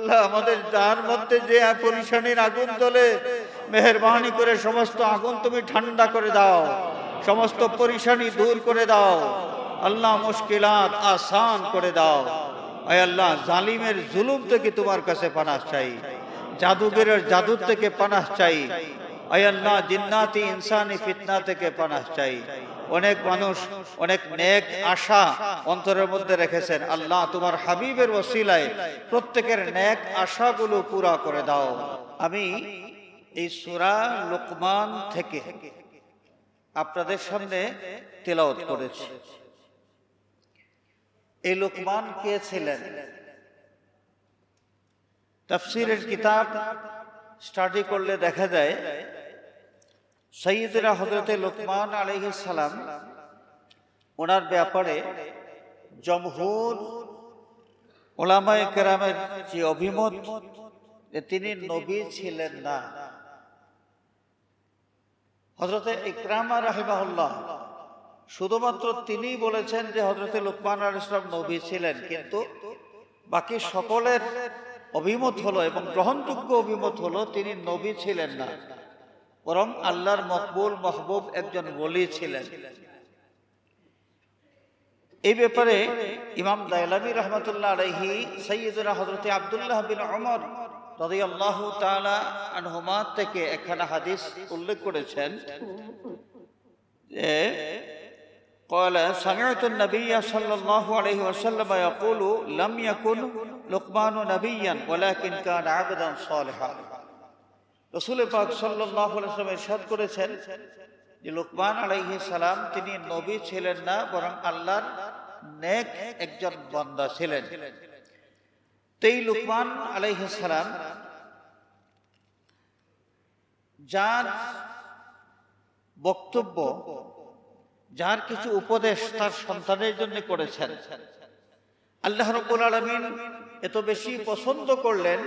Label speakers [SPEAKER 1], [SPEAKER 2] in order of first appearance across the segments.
[SPEAKER 1] আল্লাহ আমাদের যার মধ্যে যে পরিশানির আগুন জ্বলে, মেহেরবানি করে সমস্ত আগুন তুমি ঠান্ডা করে দাও, সমস্ত পরিশানি দূর করে দাও। আল্লাহ মুশকিলাত আসান করে দাও। আয় আল্লাহ, জালিমের জুলুম থেকে তোমার কাছে পানাহ চাই, জাদুগরের জাদুর থেকে পানাহ চাই। আয় আল্লাহ, জিন্নাতি ইনসানি ফিতনা থেকে পানাহ চাই। অনেক মানুষ অনেক নেক আশা অন্তরের মধ্যে রেখেছেন। আল্লাহ তোমার হাবিবের ওসিলায় প্রত্যেকের নেক আশাগুলো পুরা করে দাও। আমি এই সূরা লুকমান থেকে আপনাদের সামনে তেলাওয়াত করেছি। এই লুকমান কে ছিলেন? তাফসীরের কিতাব স্টাডি করলে দেখা যায় সাইয়্যিদনা হযরতে লুকমান আলাইহিস সালাম, ওনার ব্যাপারে জমহুর উলামায়ে কেরামের যে অভিমত যে তিনি নবী ছিলেন না। হযরতে ইকরামা রাহিমাহুল্লাহ শুধুমাত্র তিনিই বলেছেন যে হযরতে লুকমান আলাইহিস সালাম নবী ছিলেন, কিন্তু বাকি সকলের অভিমত হলো এবং গ্রহণযোগ্য অভিমত হলো তিনি নবী ছিলেন না, বরং আল্লাহর মকবুল মাহবুব একজন ওলি ছিলেন। এই ব্যাপারে ইমাম দাইলামী রাহমাতুল্লাহ আলাইহি সাইয়্যিদনা হযরতে আব্দুল্লাহ বিন ওমর রাদিয়াল্লাহু তাআলা আনহুমা থেকে একখানা হাদিস উল্লেখ করেছেন যে قال سمعت النبي صلى الله عليه وسلم يقول لم يكن لقمان نبيا ولكن كان عبدا صالحا। রাসূল পাক সাল্লাল্লাহু আলাইহি ওয়াসাল্লাম ইরশাদ করেছেন যে লুকমান আলাইহিস সালাম তিনি নবী ছিলেন না, বরং আল্লাহর নেক একজন বান্দা ছিলেন। এই লুকমান আলাইহিস সালাম যার বক্তব্য, যার কিছু উপদেশ তার সন্তানের জন্য করেছেন, আল্লাহ রাব্বুল আলামিন এত বেশি পছন্দ করলেন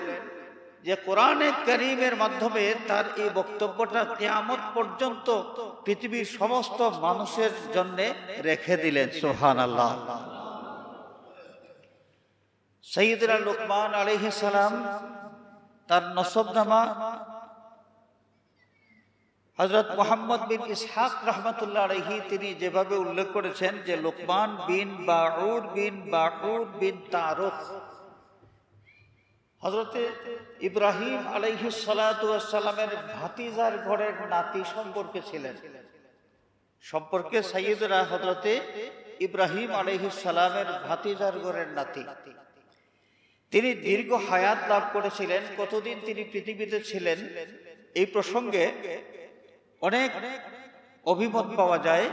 [SPEAKER 1] যে কোরআনে কারীমের মাধ্যমে তার এই বক্তব্যটা কিয়ামত পর্যন্ত পৃথিবীর সমস্ত মানুষের জন্য রেখে দিলেন। সুবহানাল্লাহ। সাইয়্যিদনা লুকমান আলাইহিস সালাম তার নসবনামা হযরত মুহাম্মদ বিন ইসহাক রাহমাতুল্লাহ আলাইহি তিনি যেভাবে উল্লেখ করেছেন যে লুকমান বিন বাউর বিন বাকুর বিন তারুক হযরতে ইব্রাহিম আলাইহিস সালাতু ওয়াস সালামের ভাতিজার ঘরের নাতি সম্পর্কে ছিলেন। সম্পর্কে সাইয়্যিদনা হযরতে ইব্রাহিম আলাইহিস সালামের ভাতিজার ঘরের নাতি। তিনি দীর্ঘ হায়াত লাভ করেছিলেন। কতদিন তিনি পৃথিবীতে ছিলেন এই প্রসঙ্গে অনেক অভিমত পাওয়া যায়।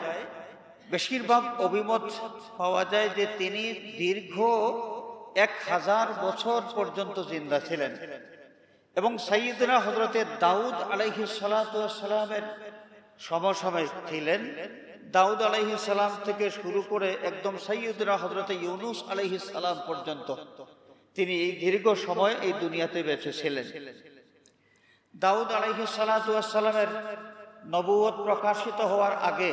[SPEAKER 1] বেশিরভাগ অভিমত পাওয়া যায় যে তিনি দীর্ঘ 1000 বছর পর্যন্ত জিন্দা ছিলেন এবং সাইয়্যিদনা হযরতে দাউদ আলাইহিস সালাতু ওয়াস সালামের সমসাময়িক ছিলেন। দাউদ আলাইহিস সালাম থেকে শুরু করে একদম সাইয়্যিদনা হযরতে ইউনূস আলাইহিস সালাম পর্যন্ত তিনি এই দীর্ঘ সময় এই দুনিয়াতে বেঁচে ছিলেন। দাউদ আলাইহিস সালাতু ওয়াস সালামের নবুয়ত প্রকাশিত হওয়ার আগে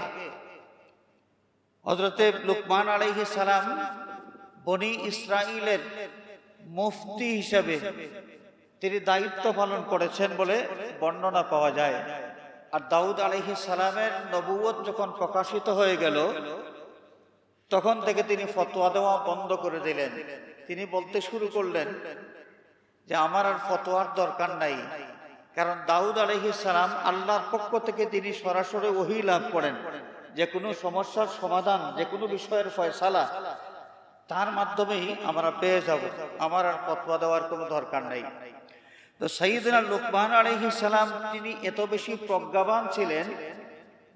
[SPEAKER 1] হযরতে লুকমান আলাইহিস সালাম বনি ইসরাইলের মুফতি হিসেবে তিনি দায়িত্ব পালন করেছেন বলে বর্ণনা পাওয়া যায়। আর দাউদ আলাইহিস সালামের নবুয়ত যখন প্রকাশিত হয়ে গেল তখন থেকে তিনি ফতোয়া দেওয়া বন্ধ করে দিলেন। তিনি বলতে শুরু করলেন যে আমার আর ফতোয়ার দরকার নাই, কারণ দাউদ আলাইহিস সালাম আল্লাহর পক্ষ থেকে তিনি সরাসরি ওহী লাভ করেন। যে কোনো সমস্যার সমাধান, যে কোনো বিষয়ের ফয়সালা তার মাধ্যমেই আমরা পেয়ে যাব, আমার আর ফতোয়া দেওয়ার কোনো দরকার নাই। তো সাইয়্যিদনা লুকমান আলাইহিস সালাম তিনি এত বেশি প্রজ্ঞাবান ছিলেন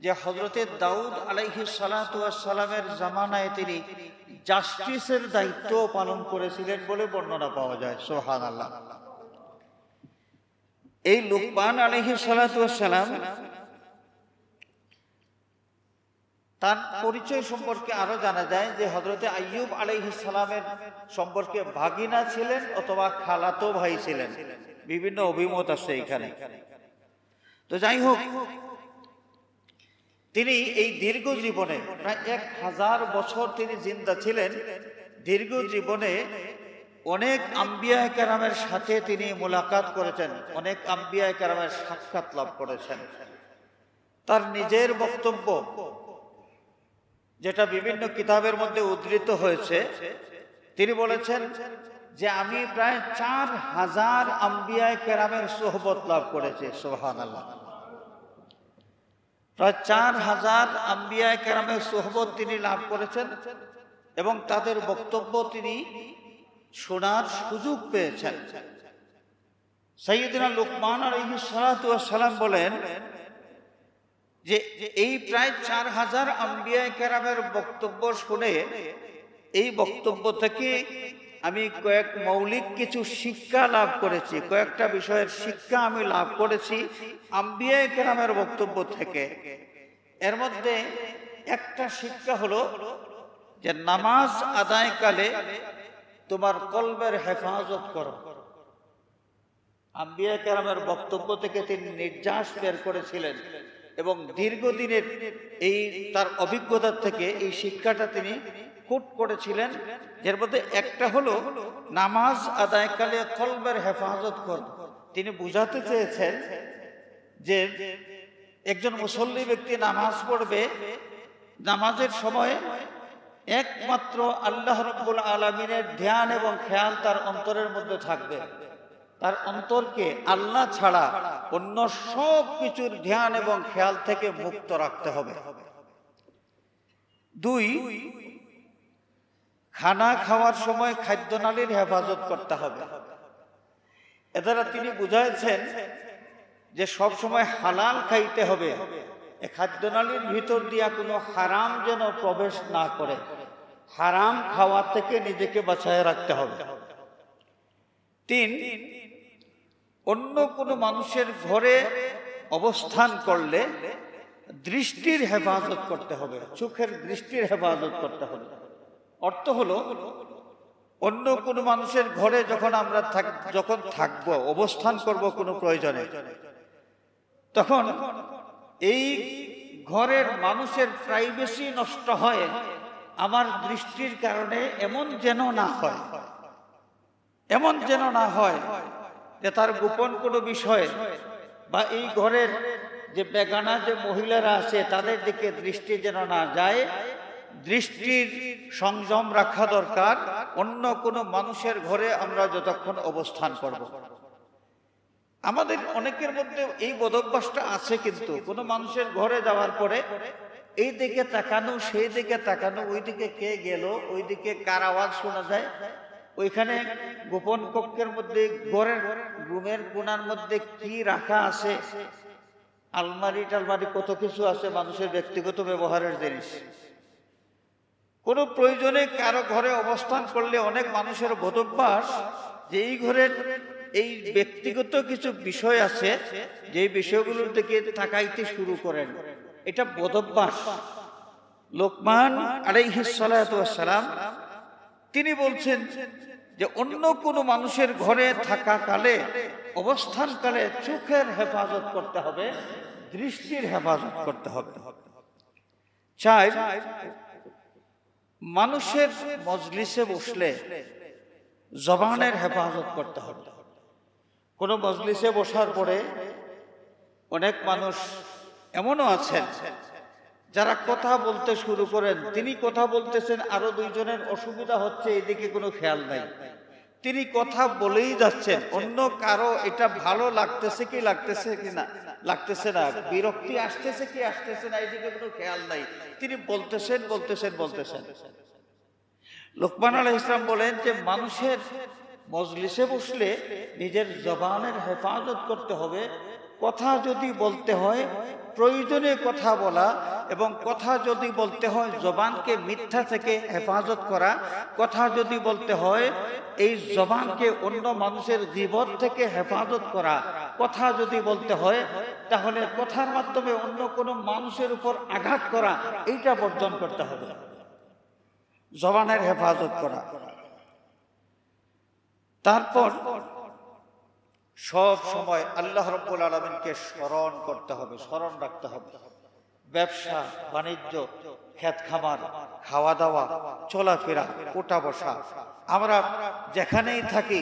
[SPEAKER 1] যে হযরতে দাউদ আলাইহিস সালাতু ওয়াস সালামের জামানায় তিনি জাস্টিসের দায়িত্ব পালন করেছিলেন বলে বর্ণনা পাওয়া যায়। সুবহানাল্লাহ। এই লুকমান আলাইহিস সালাতু ওয়াস সালাম তার পরিচয় সম্পর্কে আরো জানা যায় যে হযরতে আইয়ুব আলাইহিস সালামের সম্পর্কে ভাগিনা ছিলেন অথবা খালাতো ভাই ছিলেন, বিভিন্ন অভিমত আছে এখানে। তো যাই হোক, তিনি এই দীর্ঘ জীবনে প্রায় 1000 বছর তিনি জিন্দা ছিলেন। দীর্ঘ জীবনে অনেক আম্বিয়া কেরামের সাথে তিনি মোলাকাত করেছেন, অনেক আম্বিয়া কেরামের সাক্ষাৎ লাভ করেছেন। তার নিজের বক্তব্য, যেটা বিভিন্ন কিতাবের মধ্যে উদ্ধৃত হয়েছে, তিনি বলেছেন যে আমি প্রায় 4000 আম্বিয়া কেরামের সোহবত লাভ করেছি। সুবহানাল্লাহ। প্রায় 4000 আম্বিয়া কেরামের সোহবত তিনি লাভ করেছেন এবং তাদের বক্তব্য তিনি শোনার সুযোগ পেয়েছেন। সাইয়্যিদনা লুকমান আলাইহিস সালাতু ওয়াস সালাম বলেন যে এই প্রায় 4000 আম্বিয়া কেরামের বক্তব্য শুনে এই বক্তব্য থেকে আমি কয়েক মৌলিক কিছু শিক্ষা লাভ করেছি, কয়েকটা বিষয়ের শিক্ষা আমি লাভ করেছি আম্বিয়া কেরামের বক্তব্য থেকে। এর মধ্যে একটা শিক্ষা হলো যে নামাজ আদায়কালে তোমার কলবের হেফাজত করো। আম্বিয়া কেরামের বক্তব্য থেকে তিনি নির্যাস বের করেছিলেন এবং দীর্ঘদিনের এই তার অভিজ্ঞতার থেকে এই শিক্ষাটা তিনি কোট করেছিলেন, এর মধ্যে একটা হলো নামাজ আদায়কালে কলবের হেফাজত করো। তিনি বুঝাতে চেয়েছেন যে একজন মুসল্লি ব্যক্তি নামাজ পড়বে, নামাজের সময় একমাত্র আল্লাহ রাব্বুল আলামিনের ধ্যান এবং খেয়াল তার অন্তরের মধ্যে থাকবে। তার অন্তরকে আল্লাহ ছাড়া অন্য সব কিছুর ধ্যান এবং খেয়াল থেকে মুক্ত রাখতে হবে। 2, খানা খাওয়ার সময় খাদ্যনালীর হেফাজত করতে হবে। এ দ্বারা তিনি বুঝাইছেন যে সব সময় হালাল খাইতে হবে, এই খাদ্যনালীর ভিতর দিয়া কোনো হারাম যেন প্রবেশ না করে, হারাম খাওয়া থেকে নিজেকে বাঁচায় রাখতে হবে। 3, অন্য কোনো মানুষের ঘরে অবস্থান করলে দৃষ্টির হেফাজত করতে হবে, চোখের দৃষ্টির হেফাজত করতে হবে। অর্থ হলো অন্য কোনো মানুষের ঘরে যখন আমরা যখন থাকবো, অবস্থান করব কোনো প্রয়োজনে, তখন এই ঘরের মানুষের প্রাইভেসি নষ্ট হয় আমার দৃষ্টির কারণে, এমন যেন না হয়, এমন যেন না হয় যে তার গোপন কোনো বিষয় বা এই ঘরের যে বেগানা যে মহিলারা আছে তাদের দিকে দৃষ্টি যেন না যায়। দৃষ্টির সংযম রাখা দরকার অন্য কোনো মানুষের ঘরে আমরা যতক্ষণ অবস্থান করব। আমাদের অনেকের মধ্যে এই বদভ্যাসটা আছে, কিন্তু কোনো মানুষের ঘরে যাওয়ার পরে এই দিকে তাকানো, সেই দিকে তাকানো, ওই দিকে কে গেল, ওই দিকে কার আওয়াজ শোনা যায়, ওইখানে গোপন কক্ষের মধ্যে ঘরের রুমের কোণার মধ্যে কি রাখা আছে, আলমারি টালমারি কত কিছু আছে মানুষের ব্যক্তিগত ব্যবহারের জিনিস। কোনো প্রয়োজনে কারো ঘরে অবস্থান করলে অনেক মানুষের বদভ্যাস যে এই ঘরের এই ব্যক্তিগত কিছু বিষয় আছে, যে বিষয়গুলোর দিকে তাকাইতে শুরু করেন, এটা বদভ্যাস। লোকমান আলাইহিস সালাতু ওয়াস সালাম তিনি বলছেন যে অন্য কোনো মানুষের ঘরে থাকাকালে, অবস্থানকালে চোখের হেফাজত করতে হবে, দৃষ্টির হেফাজত করতে হবে। 4, মানুষের মজলিসে বসলে জবানের হেফাজত করতে হবে। কোন মজলিসে বসার পরে অনেক মানুষ এমনও আছেন যারা কথা বলতে শুরু করেন, তিনি কথা বলতেছেন, আরো 2 জনের অসুবিধা হচ্ছে, এদিকে কোনো খেয়াল নাই, তিনি কথা বলেই যাচ্ছেন, অন্য কারো এটা ভালো লাগতেছে কি লাগতেছে কিনা, লাগতেছে না, বিরক্তি আসতেছে কি আসতেছে না, এদিকে কোনো খেয়াল নাই, তিনি বলতেছেন বলতেছেন বলতেছেন। লোকমান আলাইহিস সালাম বলেন যে মানুষের মজলিসে বসলে নিজের জবানের হেফাজত করতে হবে। কথা যদি বলতে হয় প্রয়োজনে কথা বলা, এবং কথা যদি বলতে হয় জবানকে মিথ্যা থেকে হেফাজত করা, কথা যদি বলতে হয় এই জবানকে অন্য মানুষের গীবত থেকে হেফাজত করা, কথা যদি বলতে হয় তাহলে কথার মাধ্যমে অন্য কোনো মানুষের উপর আঘাত করা, এইটা বর্জন করতে হবে, জবানের হেফাজত করা। তারপর সব সময় আল্লাহ রাব্বুল আলামিনকে স্মরণ করতে হবে, স্মরণ রাখতে হবে। ব্যবসা বাণিজ্য, ক্ষেত খামার, খাওয়া দাওয়া, চলাফেরা, ওঠা বসা, আমরা যেখানেই থাকি,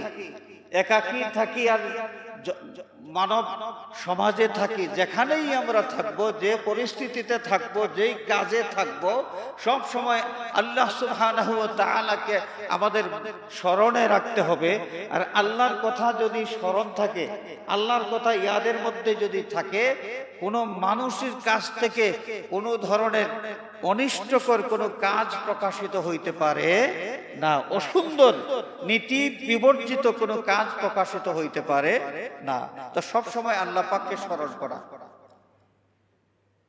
[SPEAKER 1] একাকী থাকি আর মানব সমাজে থাকি, যেখানেই আমরা থাকব, যে পরিস্থিতিতে থাকব, যেই কাজে থাকব, সব সময় আল্লাহ সুবহানাহু ওয়া তাআলাকে আমাদের স্মরণে রাখতে হবে। আর আল্লাহর কথা যদি স্মরণ থাকে, আল্লাহর কথা ইয়াদের মধ্যে যদি থাকে, কোনো মানুষের কাছ থেকে কোনো ধরনের অনিষ্টকর কোনো কাজ প্রকাশিত হইতে পারে না, অসুন্দর নীতি বিবর্জিত কোনো কাজ প্রকাশিত হইতে পারে না। তো সব সময় আল্লাহ পাককে স্মরণ করা,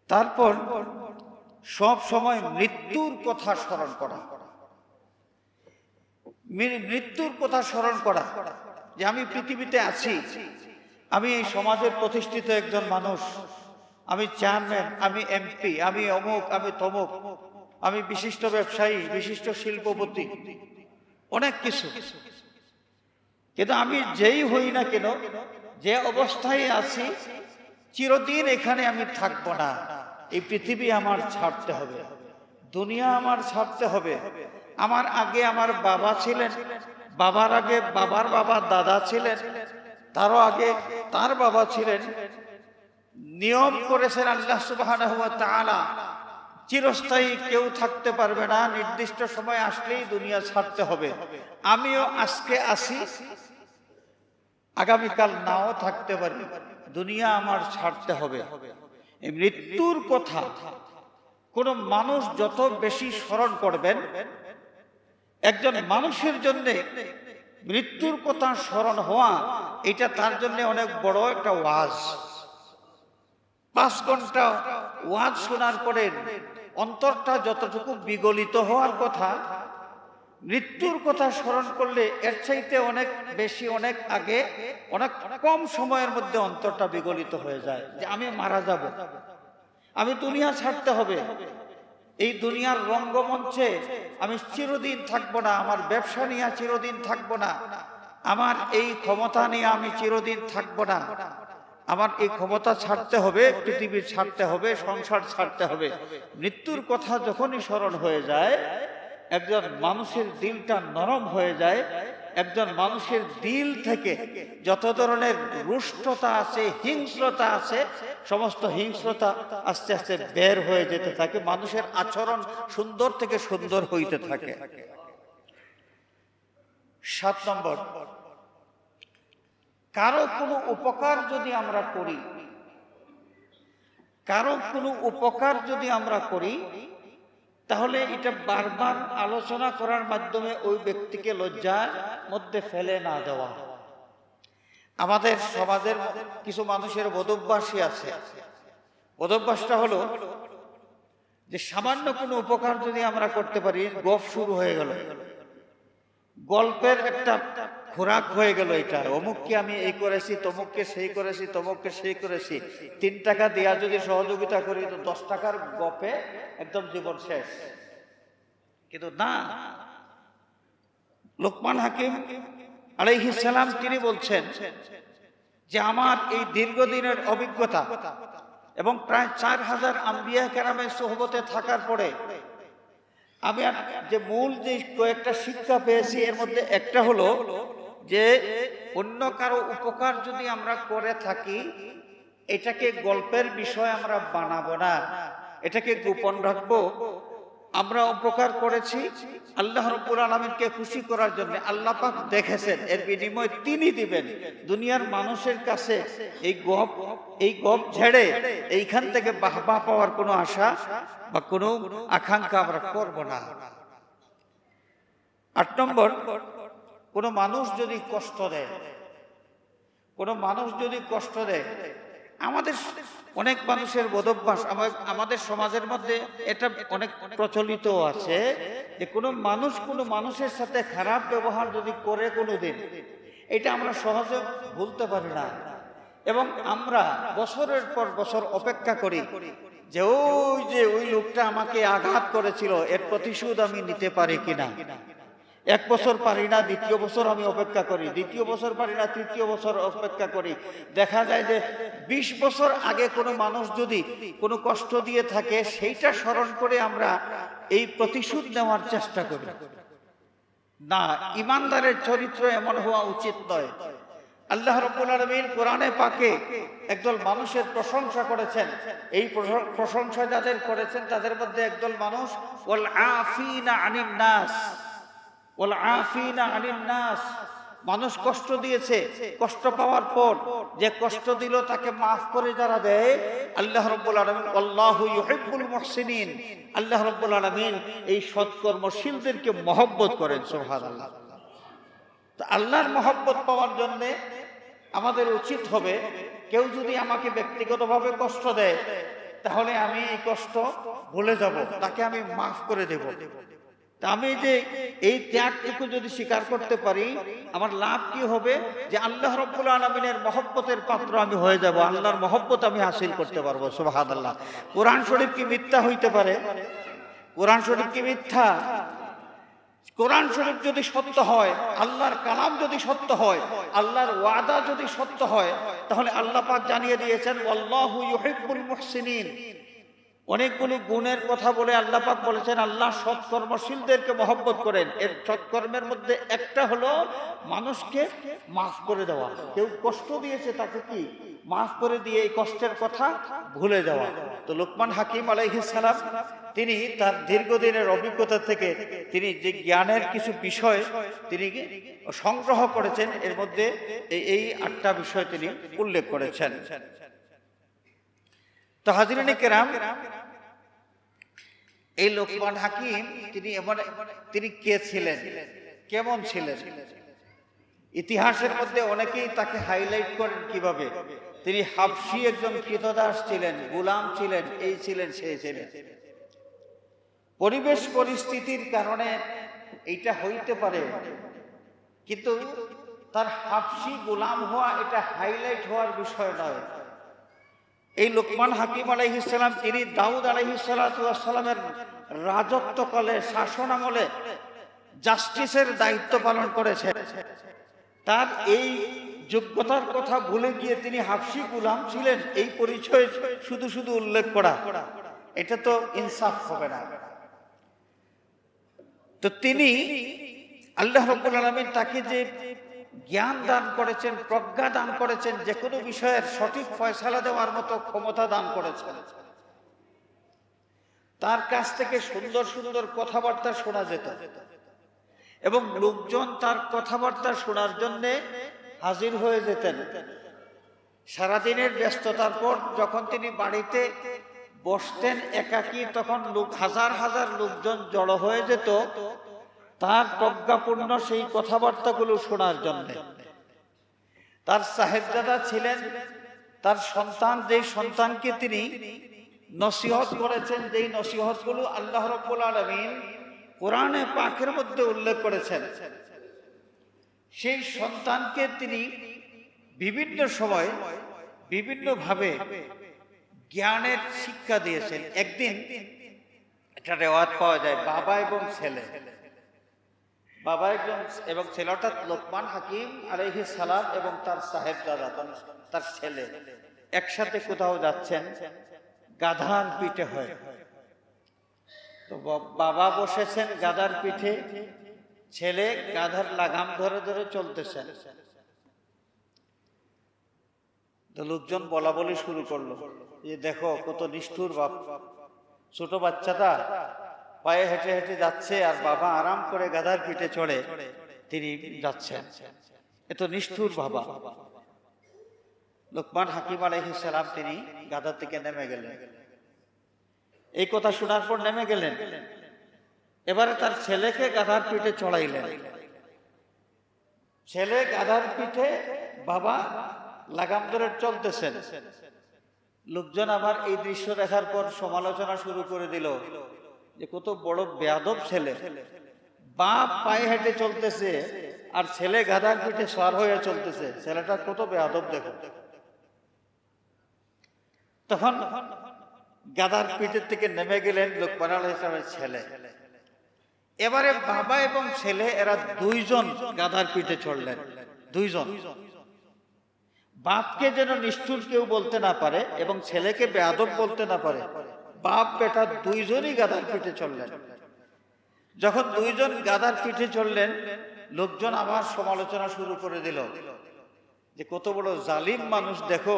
[SPEAKER 1] তারপর সব সময় মৃত্যুর কথা স্মরণ করা, মৃত্যুর কথা স্মরণ করা, যে আমি পৃথিবীতে আছি, আমি এই সমাজের প্রতিষ্ঠিত একজন মানুষ, আমি চেয়ারম্যান, আমি এমপি, আমি অমুক, আমি তমুক, আমি বিশিষ্ট ব্যবসায়ী, বিশিষ্ট শিল্পপতি, অনেক কিছু। কিন্তু আমি যেই হই না কেন, যে অবস্থায় আছি, চিরদিন এখানে আমি থাকবো না। এই পৃথিবী আমার ছাড়তে হবে, দুনিয়া আমার ছাড়তে হবে। আমার আগে আমার বাবা ছিলেন, বাবার আগে বাবার বাবা দাদা ছিলেন, তারও আগে তার বাবা ছিলেন। নিয়ম করেছেন আল্লাহ সুবহানাহু ওয়া তাআলা, চিরস্থায়ী কেউ থাকতে পারবে না, নির্দিষ্ট সময় আসলেই দুনিয়া ছাড়তে হবে। আমিও আজকে আসি, আগামীকাল নাও থাকতে পারি, দুনিয়া আমার ছাড়তে হবে। এই মৃত্যুর কথা কোন মানুষ যত বেশি স্মরণ করবেন, একজন মানুষের জন্য মৃত্যুর কথা স্মরণ হওয়া, এটা তার জন্য অনেক বড় একটা ওয়াজ। 5 ঘন্টা ওয়াজ শোনার পরে অন্তরটা যতটুকু বিগলিত হওয়ার কথা, মৃত্যুর কথা স্মরণ করলে এর চাইতে অনেক বেশি, অনেক আগে, অনেক কম সময়ের মধ্যে অন্তরটা বিগলিত হয়ে যায়, যে আমি মারা যাব, আমি দুনিয়া ছাড়তে হবে, এই দুনিয়ার রঙ্গমঞ্চে আমি চিরদিন থাকবো না, আমার ব্যবসা নিয়ে চিরদিন থাকবো না, আমার এই ক্ষমতা নিয়ে আমি চিরদিন থাকবো না, আমার এই ক্ষমতা ছাড়তে হবে, পৃথিবী ছাড়তে হবে, সংসার ছাড়তে হবে। মৃত্যুর কথা যখনই স্মরণ হয়ে যায়, একজন মানুষের দিলটা নরম হয়ে যায়। একজন মানুষের দিল থেকে যত ধরনের রুষ্টতা আছে, হিংস্রতা আছে, সমস্ত হিংস্রতা আস্তে আস্তে বের হয়ে যেতে থাকে, মানুষের আচরণ সুন্দর থেকে সুন্দর হইতে থাকে। 7 নম্বর, কারো কোনো উপকার যদি আমরা করি, কারো কোনো উপকার যদি আমরা করি, তাহলে এটা বারবার আলোচনা করার মাধ্যমে ওই ব্যক্তিকে লজ্জার মধ্যে ফেলে না দেওয়া। আমাদের সমাজের কিছু মানুষের বদভ্যাসই আছে। বদভ্যাসটা হলো যে সামান্য কোনো উপকার যদি আমরা করতে পারি, গপ শুরু হয়ে গেল, গল্পের একটা খোরাক হয়ে গেল, এটা অমুককে আমি এই করেছি, তমুককে সেই করেছি, তমুককে সেই করেছি, 3 টাকা দেয়া যদি সহযোগিতা করি তো 10 টাকার গপে একদম জীবন শেষ। কিন্তু না, লোকমান হাকিম আলাইহিস সালাম তিনি বলছেন যে আমার এই দীর্ঘদিনের অভিজ্ঞতা এবং প্রায় 4000 আম্বিয়া কেরামের সোহবতে থাকার পরে আমি যে মূল যে কয়েকটা শিক্ষা পেয়েছি, এর মধ্যে একটা হলো যে অন্য কারো উপকার যদি আমরা করে থাকি, এটাকে গল্পের বিষয় আমরা বানাবো না, এটাকে গোপন রাখবো। আমরা উপকার করেছি আল্লাহ রাব্বুল আলামিনকে খুশি করার জন্য, আল্লাহ পাক দেখেছেন, এর বিনিময় তিনি দিবেন। দুনিয়ার মানুষের কাছে এই গপ ঝেড়ে এইখান থেকে বাহবা পাওয়ার কোনো আশা বা কোনো আকাঙ্ক্ষা আমরা করব না। 8 নম্বর, কোনো মানুষ যদি কষ্ট দেয়, কোনো মানুষ যদি কষ্ট দেয়, আমাদের অনেক মানুষের বদভ্যাস, আমাদের সমাজের মধ্যে এটা অনেক প্রচলিত আছে যে কোনো মানুষের সাথে খারাপ ব্যবহার যদি করে কোনোদিন, এটা আমরা সহজে ভুলতে পারি না, এবং আমরা বছরের পর বছর অপেক্ষা করি যে ওই লোকটা আমাকে আঘাত করেছিল, এর প্রতিশোধ আমি নিতে পারি কিনা। 1 বছর পারি না, 2য় বছর আমি অপেক্ষা করি, 2য় বছর পারি না, 3য় বছর অপেক্ষা করি। দেখা যায় যে 20 বছর আগে কোনো মানুষ যদি কোনো কষ্ট দিয়ে থাকে, সেইটা স্মরণ করে আমরা এই প্রতিশোধ নেওয়ার চেষ্টা করি। না, ইমানদারের চরিত্র এমন হওয়া উচিত নয়। আল্লাহ রাব্বুল আলামিন কোরআনে পাকে একদল মানুষের প্রশংসা করেছেন। এই প্রশংসা যাদের করেছেন তাদের মধ্যে একদল মানুষ ওয়াল আফিনা আনিন নাস, ওয়াল আফিনা আনিন নাস, মানুষ কষ্ট দিয়েছে, কষ্ট পাওয়ার পর যে কষ্ট দিল তাকে মাফ করে যারা দেয়, আল্লাহ রাব্বুল আলামিন আল্লাহু ইউহিব্বুল মুহসিনিন, আল্লাহ রাব্বুল আলামিন এই সৎকর্মশীলদেরকে মহব্বত করেন। সুবহানাল্লাহ। তো আল্লাহর মহব্বত পাওয়ার জন্য আমাদের উচিত হবে, কেউ যদি আমাকে ব্যক্তিগতভাবে কষ্ট দেয় তাহলে আমি এই কষ্ট ভুলে যাব, তাকে আমি মাফ করে দেব। তা আমি যে এই ত্যাগটুকু যদি স্বীকার করতে পারি, আমার লাভ কি হবে? যে আল্লাহ রাব্বুল আলামিনের মহব্বতের পাত্র আমি হয়ে যাব, আল্লাহর মহব্বত আমি হাসিল করতে পারবো। সুবহানাল্লাহ। কোরআন শরীফ কি মিথ্যা হইতে পারে? কোরআন শরীফ কি মিথ্যা? কোরআন শরীফ যদি সত্য হয়, আল্লাহর কালাম যদি সত্য হয়, আল্লাহর ওয়াদা যদি সত্য হয়, তাহলে আল্লাহ পাক জানিয়ে দিয়েছেন আল্লাহু ইউহিব্বুল মুহসিনিন। অনেকগুলো গুণের কথা বলে আল্লাহ পাক বলেছেন আল্লাহ সৎকর্মশীলদেরকে মহব্বত করেন। এর সৎকর্মের মধ্যে একটা হলো মানুষকে মাফ করে দেওয়া। কেউ কষ্ট দিয়েছে তাকে কি মাফ করে দিয়ে এই কষ্টের কথা ভুলে যাওয়া। তো লোকমান হাকিম আলাইহিস সালাম তিনি তার দীর্ঘদিনের অভিজ্ঞতা থেকে তিনি যে জ্ঞানের কিছু বিষয় তিনি সংগ্রহ করেছেন, এর মধ্যে এই 8টা বিষয় তিনি উল্লেখ করেছেন। তো হাজিরিনে কেরাম, এই লোকমান হাকিম তিনি কে ছিলেন, কেমন ছিলেন? ইতিহাসের মধ্যে অনেকেই তাকে হাইলাইট করেন কিভাবে তিনি হাবশী একজন কৃতদাস ছিলেন, গোলাম ছিলেন, এই ছিলেন সেই ছিলেন। পরিবেশ পরিস্থিতির কারণে এইটা হইতে পারে, কিন্তু তার হাবশী গোলাম হওয়া এটা হাইলাইট হওয়ার বিষয় নয়। এই লোকমান হাকিম আলাইহিস সালাম তিনি দাউদ আলাইহিস সালামের রাজত্বকালে, শাসন আমলে জাস্টিসের দায়িত্ব পালন করেছেন। তার এই যোগ্যতার কথা ভুলে গিয়ে তিনি হাবশী গোলাম ছিলেন, এই পরিচয় শুধু শুধু উল্লেখ করা এটা তো ইনসাফ হবে না। তো তিনি আল্লাহ রাব্বুল আলামিন তাকে যে জ্ঞান দান করেছেন, প্রজ্ঞা দান করেছেন, যে কোনো বিষয়ের সঠিক ফয়সালা দেওয়ার মতো ক্ষমতা দান করেছেন। তার কাছ থেকে সুন্দর সুন্দর কথাবার্তা শোনা যেত এবং লোকজন তার কথাবার্তা শোনার জন্য হাজির হয়ে যেতেন। সারাদিনের ব্যস্ততার পর যখন তিনি বাড়িতে বসতেন একাকী, তখন হাজার হাজার লোকজন জড়ো হয়ে যেত তার প্রজ্ঞাপূর্ণ সেই কথাবার্তাগুলো শোনার জন্য। তার সাহেবজাদা ছিলেন, তার সন্তান, যেই সন্তানকে তিনি নসিহত করেছেন, যেই নসিহতগুলো আল্লাহ রাব্বুল আলামিন কোরআনে পাকের মধ্যে উল্লেখ করেছেন, সেই সন্তানকে তিনি বিভিন্ন সময় বিভিন্নভাবে জ্ঞানের শিক্ষা দিয়েছেন। একদিন একটা রেওয়ায়াত পাওয়া যায়, বাবা এবং ছেলে, বাবা এবং ছেলে অর্থাৎ লোকমান হাকিম আলাইহিস সালাম এবং তার সাহেবজাদা, তার ছেলে একসাথে কোথাও যাচ্ছেন, গাধার পিঠে হয়। তো বাবা বসেছেন গাধার পিঠে, ছেলে গাধার লাগাম ধরে ধরে চলতেছেন। তো লোকজন বলা বলি শুরু করলো যে দেখো কত নিষ্ঠুর বাপ, ছোট বাচ্চাটা পায়ে হেঁটে হেঁটে যাচ্ছে আর বাবা আরাম করে গাধার পিঠে চড়ে তিনি যাচ্ছেন, এত নিষ্ঠুর বাবা। লোকমান হাকিম আলাইহিস সালাম তিনি গাধা থেকে নেমে গেলেন। এই কথা শোনার পর নেমে গেলেন, এবারে তার ছেলেকে গাধার পিঠে চড়াইলেন। ছেলে গাধার পিঠে, বাবা লাগাম ধরে চলতেছেন। লোকজন আবার এই দৃশ্য দেখার পর সমালোচনা শুরু করে দিল যে কত বড় বেয়াদব ছেলে, বাপ পায়ে হেঁটে চলতেছে আর ছেলে গাধার পিঠে সওয়ার হয়ে চলতেছে, ছেলেটা কত বেয়াদব দেখো। তখন গাধার পিঠের থেকে নেমে গেলেন লোকমান আলাইহিস সালামের ছেলে। এবারে বাবা এবং ছেলে এরা দুইজন গাধার পিঠে চড়লেন, দুইজন। বাপকে যেন নিষ্ঠুর কেউ বলতে না পারে এবং ছেলেকে বেয়াদব বলতে না পারে, বাপ বেটা দুইজনই গাধার পিঠে চললেন। যখন দুইজন গাধার পিঠে চললেন, লোকজন আবার সমালোচনা শুরু করে দিল যে কত বড় জালিম মানুষ, দেখো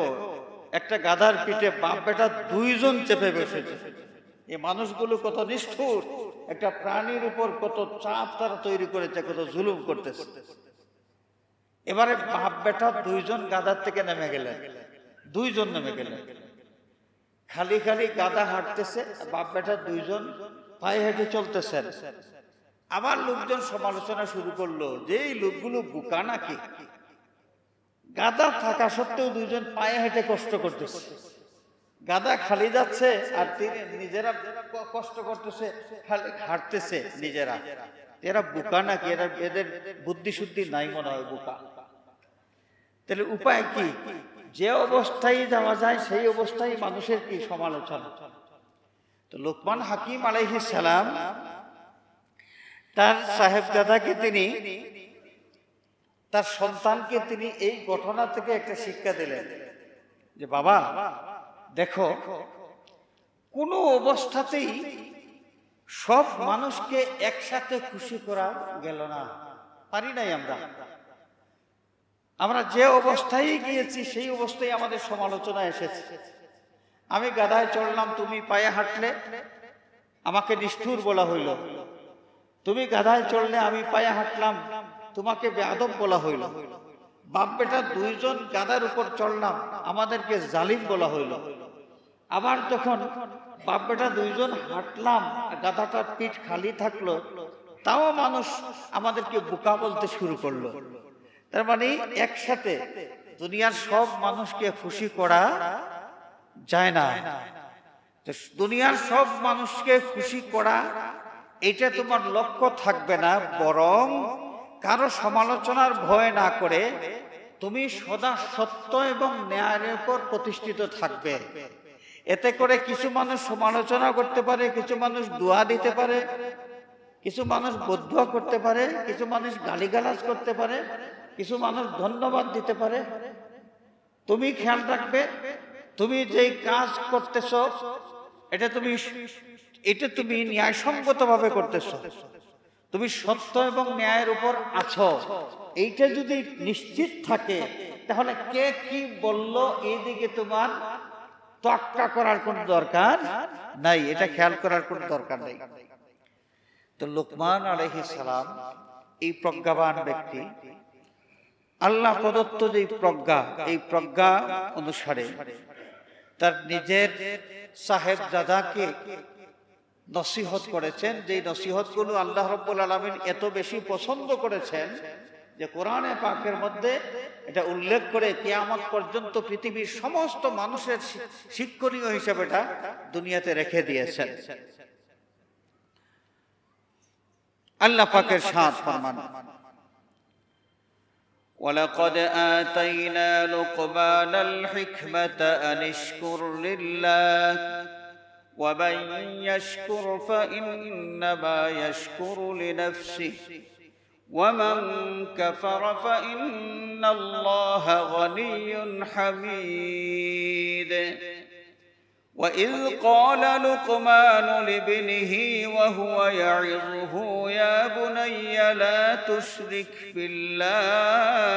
[SPEAKER 1] একটা গাধার পিঠে বাপ বেটা দুইজন চেপে বসেছে। এই মানুষগুলো কত নিষ্ঠুর, একটা প্রাণীর উপর কত চাপ তারা তৈরি করেছে, কত জুলুম করতেছে। এবারে বাপ বেটা দুইজন গাধার থেকে নেমে গেলেন, দুইজন নেমে গেলেন। খালি খালি গাধা হাঁটতেছে, বাপ বেটা দুইজন পায়ে হেঁটে চলতেছেন। আবার লোকজন সমালোচনা শুরু করলো যে এই লোকগুলো বোকা নাকি, গাধা থাকা সত্ত্বেও দুইজন পায়ে হেঁটে কষ্ট করতেছে। গাধা খালি যাচ্ছে আর তিনি নিজেরা কষ্ট করতেছে, খালি হাঁটতেছে নিজেরা। এরা বোকা নাকি, এদের বুদ্ধি শুদ্ধি নাই মনে হয়, বোকা। তাহলে উপায় কি? যে অবস্থায় যাওয়া যায় সেই অবস্থায় মানুষের কি সমালোচনা। তো লোকমান হাকিম আলাইহিস সালাম তার সাহেবজাদাকে তিনি, তার সন্তানকে তিনি এই ঘটনা থেকে একটা শিক্ষা দিলেন যে বাবা দেখো, কোনো অবস্থাতেই সব মানুষকে একসাথে খুশি করা গেল না, পারি নাই আমরা। আমরা যে অবস্থায় গিয়েছি সেই অবস্থায় আমাদের সমালোচনা এসেছে। আমি গাধায় চড়লাম, তুমি পায়ে হাঁটলে, আমাকে নিষ্ঠুর বলা হইল। তুমি গাধায় চড়লে, আমি পায়ে হাঁটলাম, তোমাকে বেয়াদব বলা হইল। বাপ বেটা দুইজন গাধার উপর চড়লাম, আমাদেরকে জালিম বলা হইল। আবার যখন বাপ বেটা দুইজন হাঁটলাম, গাধাটার পিঠ খালি থাকলো, তাও মানুষ আমাদেরকে বোকা বলতে শুরু করলো। তার মানে একসাথে দুনিয়ার সব মানুষকে খুশি করা যায় না। দুনিয়ার সব মানুষকে খুশি করা এটা তোমার লক্ষ্য থাকবে না, বরং কারো সমালোচনার ভয় না করে তুমি সদা সত্য এবং ন্যায়ের উপর প্রতিষ্ঠিত থাকবে। এতে করে কিছু মানুষ সমালোচনা করতে পারে, কিছু মানুষ দোয়া দিতে পারে, কিছু মানুষ বদদুয়া করতে পারে, কিছু মানুষ গালিগালাজ করতে পারে, কিছু মানুষ ধন্যবাদ দিতে পারে। তুমি খেয়াল রাখবে, তুমি যেই কাজ করতেছ এটা তুমি ন্যায়সঙ্গত ভাবে করতেছ, তুমি সত্য এবং ন্যায়ের উপর আছো, এইটা যদি নিশ্চিত থাকে তাহলে কে কি বলল এই দিকে তোমার তোয়াক্কা করার কোন দরকার নাই, এটা খেয়াল করার কোন দরকার নেই। তো লোকমান আলাইহিস সালাম এই প্রজ্ঞাবান ব্যক্তি, আল্লাহ প্রদত্ত যে প্রজ্ঞা, এই প্রজ্ঞা অনুসারে তার নিজের সাহেবজাদাকে নসিহত করেছেন। যে নসিহতগুলো আল্লাহ রাব্বুল আলামিন এত বেশি পছন্দ করেছেন যে কোরআনে পাকের মধ্যে এটা উল্লেখ করে কিয়ামত পর্যন্ত পৃথিবীর সমস্ত মানুষের শিক্ষণীয় হিসেবে এটা দুনিয়াতে রেখে দিয়েছেন। আল্লাহ পাকের সাথ ফরমান, وَلَقَدْ آتَيْنَا لُقْمَانَ الْحِكْمَةَ أَنِ اشْكُرْ لِلَّهِ وَمَنْ يَشْكُرْ فَإِنَّمَا يَشْكُرُ لِنَفْسِهِ وَمَنْ كَفَرَ فَإِنَّ اللَّهَ غَنِيٌّ حَمِيدٌ وَإِذْ قَالَ لُقْمَانُ لِابْنِهِ وَهُوَ يَعِظُهُ يَا بُنَيَّ لَا تُشْرِكْ بِاللَّهِ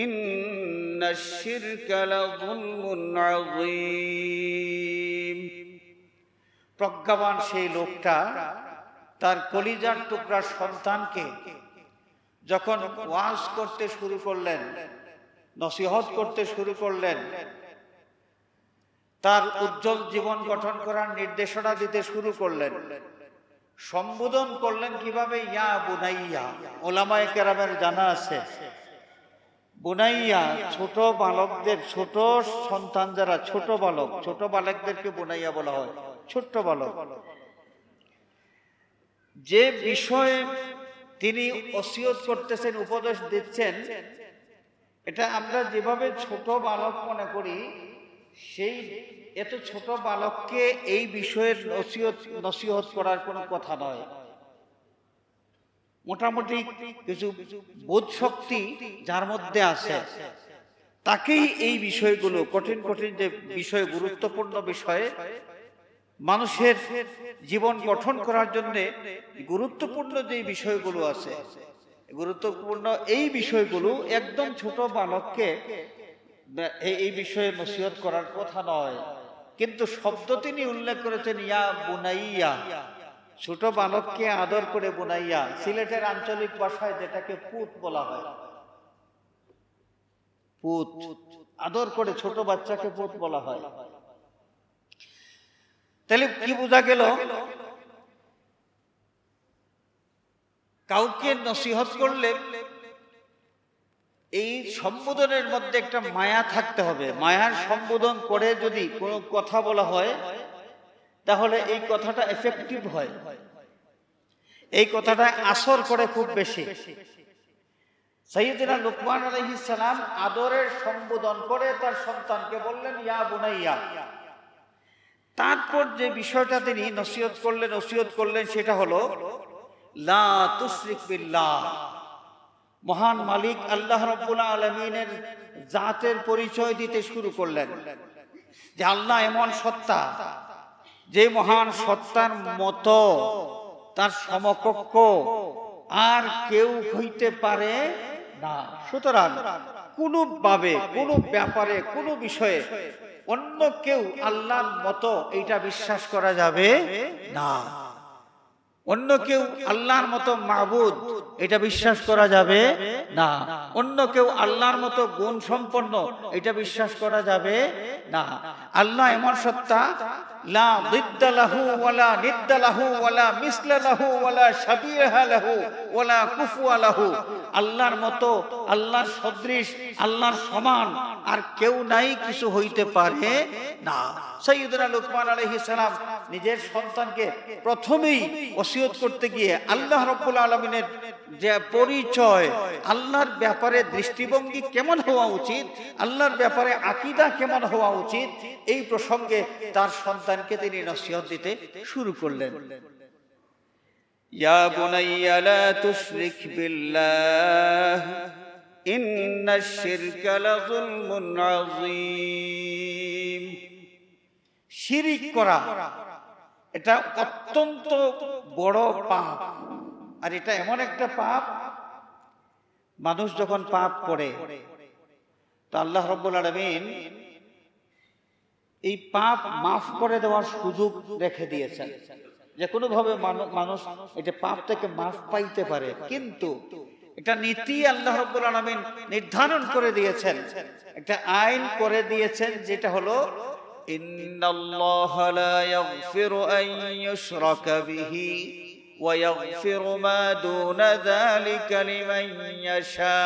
[SPEAKER 1] إِنَّ الشِّرْكَ لَظُلْمٌ عَظِيمٌ। প্রজ্ঞাবান সেই লোকটা তার কলিজার টুকরা সন্তানকে যখন ওয়াজ করতে শুরু করলেন, নসিহত করতে শুরু করলেন, তার উজ্জ্বল জীবন গঠন করার নির্দেশনা দিতে শুরু করলেন, সম্বোধন করলেন কিভাবে? ইয়া বুনাইয়া। ওলামায়ে কেরামের জানা আছে বুনাইয়া ছোট বালকদের, ছোট সন্তান যারা ছোট বালক, ছোট বালকদেরকে বুনাইয়া বলা হয়, ছোট্ট বালক। যে বিষয়ে তিনি ওসিয়ত করতেছেন, উপদেশ দিচ্ছেন, এটা আমরা যেভাবে ছোট বালক মনে করি, সেই এত ছোট বালককে এই বিষয়ের নসিহত করার কোনো কথা নয়। মোটামুটি কিছু বোধ শক্তি যার মধ্যে আছে তাকেই এই বিষয়গুলো, কঠিন কঠিন যে বিষয়, গুরুত্বপূর্ণ বিষয়ে মানুষের জীবন গঠন করার জন্য গুরুত্বপূর্ণ যে বিষয়গুলো আছে, গুরুত্বপূর্ণ এই বিষয়গুলো একদম ছোট বালককে এই বিষয়ে নসিহত করার কথা নয়, কিন্তু শব্দ তিনি উল্লেখ করেছেন ইয়া বুনাইয়া, ছোট বালককে আদর করে বুনাইয়া। সিলেটের আঞ্চলিক ভাষায় যেটাকে পুত বলা হয়, পুত, আদর করে ছোট বাচ্চাকে পুত বলা হয়। তাহলে কি বোঝা গেল? কাউকে নসিহত করলে এই সম্বোধনের মধ্যে একটা মায়া থাকতে হবে। মায়ার সম্বোধন করে যদি কোনো কথা বলা হয় তাহলে এই কথাটা এফেক্টিভ হয়, এই কথাটা আসর করে খুব বেশি। সাইয়্যিদুনা লুকমান আলাইহিস সালাম আদরের সম্বোধন করে তার সন্তানকে বললেন ইয়া বুনাইয়া। তারপর যে বিষয়টা তিনি নসিহত করলেন সেটা হলো লা তুশরিক বিল্লাহ। মহান মালিক আল্লাহ রাব্বুল আলামিনের জাতের পরিচয় দিতে শুরু করলেন যে আল্লাহ এমন সত্তা, যে মহান সত্তার মতো তার সমকক্ষ আর কেউ হইতে পারে না। সুতরাং কোনোভাবে, কোনো ব্যাপারে, কোনো বিষয়ে অন্য কেউ আল্লাহর মতো এইটা বিশ্বাস করা যাবে না। অন্য কেউ আল্লাহর মতো মাবুদ এটা বিশ্বাস করা যাবে না। অন্য কেউ আল্লাহর মতো গুণ সম্পন্ন এটা বিশ্বাস করা যাবে না। আল্লাহ এমন সত্তা, লা দিদ্দা লাহু ওয়ালা নিদ্দা লাহু ওয়ালা মিসলা লাহু ওয়ালা শাবিহা লাহু ওয়ালা কুফুয়া লাহু। আল্লাহর মতো, আল্লাহর সদৃশ, আল্লাহর সমান আর কেউ নাই, কিছু হইতে পারে না। সাইয়্যিদুনা লুকমান আলাইহিস সালাম নিজের সন্তানকে প্রথমেই ওসিয়ত করতে গিয়ে আল্লাহ রাব্বুল আলামিনের যে পরিচয়, আল্লাহর ব্যাপারে দৃষ্টিভঙ্গি কেমন হওয়া উচিত, আল্লাহর ব্যাপারে আকীদা কেমন হওয়া উচিত, এই প্রসঙ্গে তার সন্তানকে তিনি নসিহত দিতে শুরু করলেন। ইয়া বুনাইয়া লা তুশরিক বিল্লাহ ইন্নাশ শিরকা লাযুলমুন আযীম। শিরিক করা এটা অত্যন্ত বড় পাপ, আর এটা এমন একটা পাপ, মানুষ যখন পাপ করে তো আল্লাহ রাব্বুল আলামিন এই পাপ মাফ করে দেওয়ার সুযোগ রেখে দিয়েছেন, যে কোনো ভাবে মানুষ এটা পাপ থেকে মাফ পাইতে পারে। কিন্তু এটা নীতি আল্লাহ রাব্বুল আলামিন নির্ধারণ করে দিয়েছেন, একটা আইন করে দিয়েছেন, যেটা হলো ইন্নাল্লাহা লা ইয়াগফিরু আন ইউশরাকা বিহি ওয়া ইয়াগফিরু মা দুনা যালিকা লিমান ইয়াশা।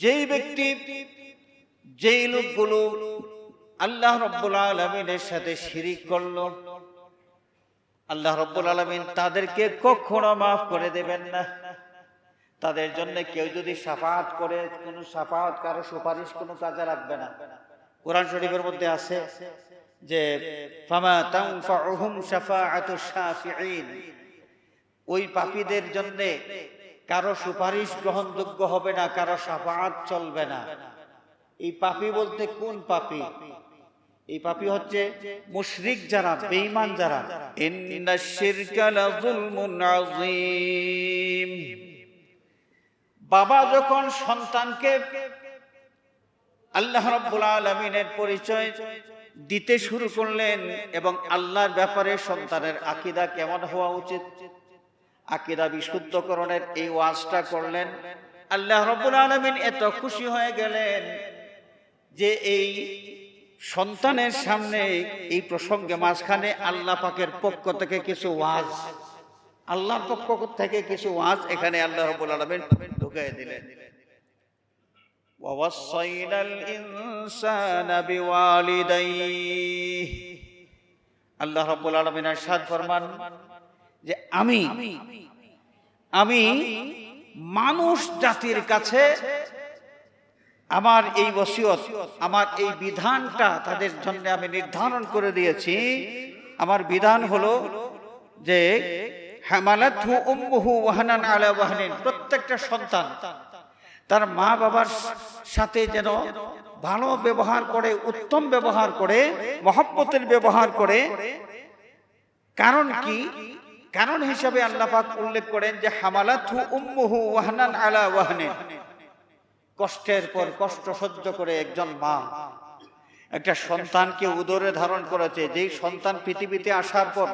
[SPEAKER 1] যেই ব্যক্তি, যেই লোকগুলো আল্লাহ রাব্বুল আলামিনের সাথে শিরিক করলো, আল্লাহ রাব্বুল আলামিন তাদেরকে কখনো মাফ করে দেবেন না। তাদের জন্য কেউ যদি শাফাআত করে, কোনো শাফাআত, কারো সুপারিশ কোনো কাজে রাখবে না। কোরআন শরীফের মধ্যে আছে যে ফামা তানফাউহুম শাফাআতুশ শাফিঈন, ওই পাপীদের জন্য কারো সুপারিশ গ্রহণযোগ্য হবে না, কারো শাফাআত চলবে না। এই পাপী বলতে কোন পাপী? এই পাপী হচ্ছে মুশরিক যারা, বেঈমান যারা। ইন্নাশ শিরকা লাযুলমুন আযীম। বাবা যখন সন্তানকে আল্লাহ রাব্বুল আলামিনের পরিচয় দিতে শুরু করলেন এবং আল্লাহর ব্যাপারে সন্তানের আকীদা কেমন হওয়া উচিত, আকীদা বিশুদ্ধকরণের এই ওয়াজটা করলেন, আল্লাহ রাব্বুল আলামিন এত খুশি হয়ে গেলেন যে এই সন্তানের সামনে এই প্রসঙ্গে মাঝখানে আল্লাহ পাকের পক্ষ থেকে কিছু ওয়াজ, আল্লাহর পক্ষ থেকে কিছু ওয়াজ এখানে আল্লাহ রাব্বুল আলামিন ঢুকিয়ে দিলেন। ওয়াসাইনাল ইনসানা বিওয়ালিদাইহি, আল্লাহ রাব্বুল আলামিন ইরশাদ ফরমান যে আমি মানুষ জাতির কাছে আমার এই ওসিয়ত, আমার এই বিধানটা তাদের জন্য আমি নির্ধারণ করে দিয়েছি। আমার বিধান হলো যে হামালাতহু উম্মুহু ওয়াহনান আলা ওয়াহনিন, প্রত্যেকটা সন্তান তার মা বাবার সাথে যেন ভালো ব্যবহার করে, উত্তম ব্যবহার করে, মহব্বতের ব্যবহার করে। কারণ কি? কারণ হিসাবে আল্লাহ পাক উল্লেখ করেন যে হামালাতহু উম্মুহু ওয়াহনান আলা ওয়াহনিন, কষ্টের পর কষ্ট সহ্য করে একজন মা একটা সন্তানকে উদরে ধারণ করেছে। যেই সন্তান পৃথিবীতে আসার পর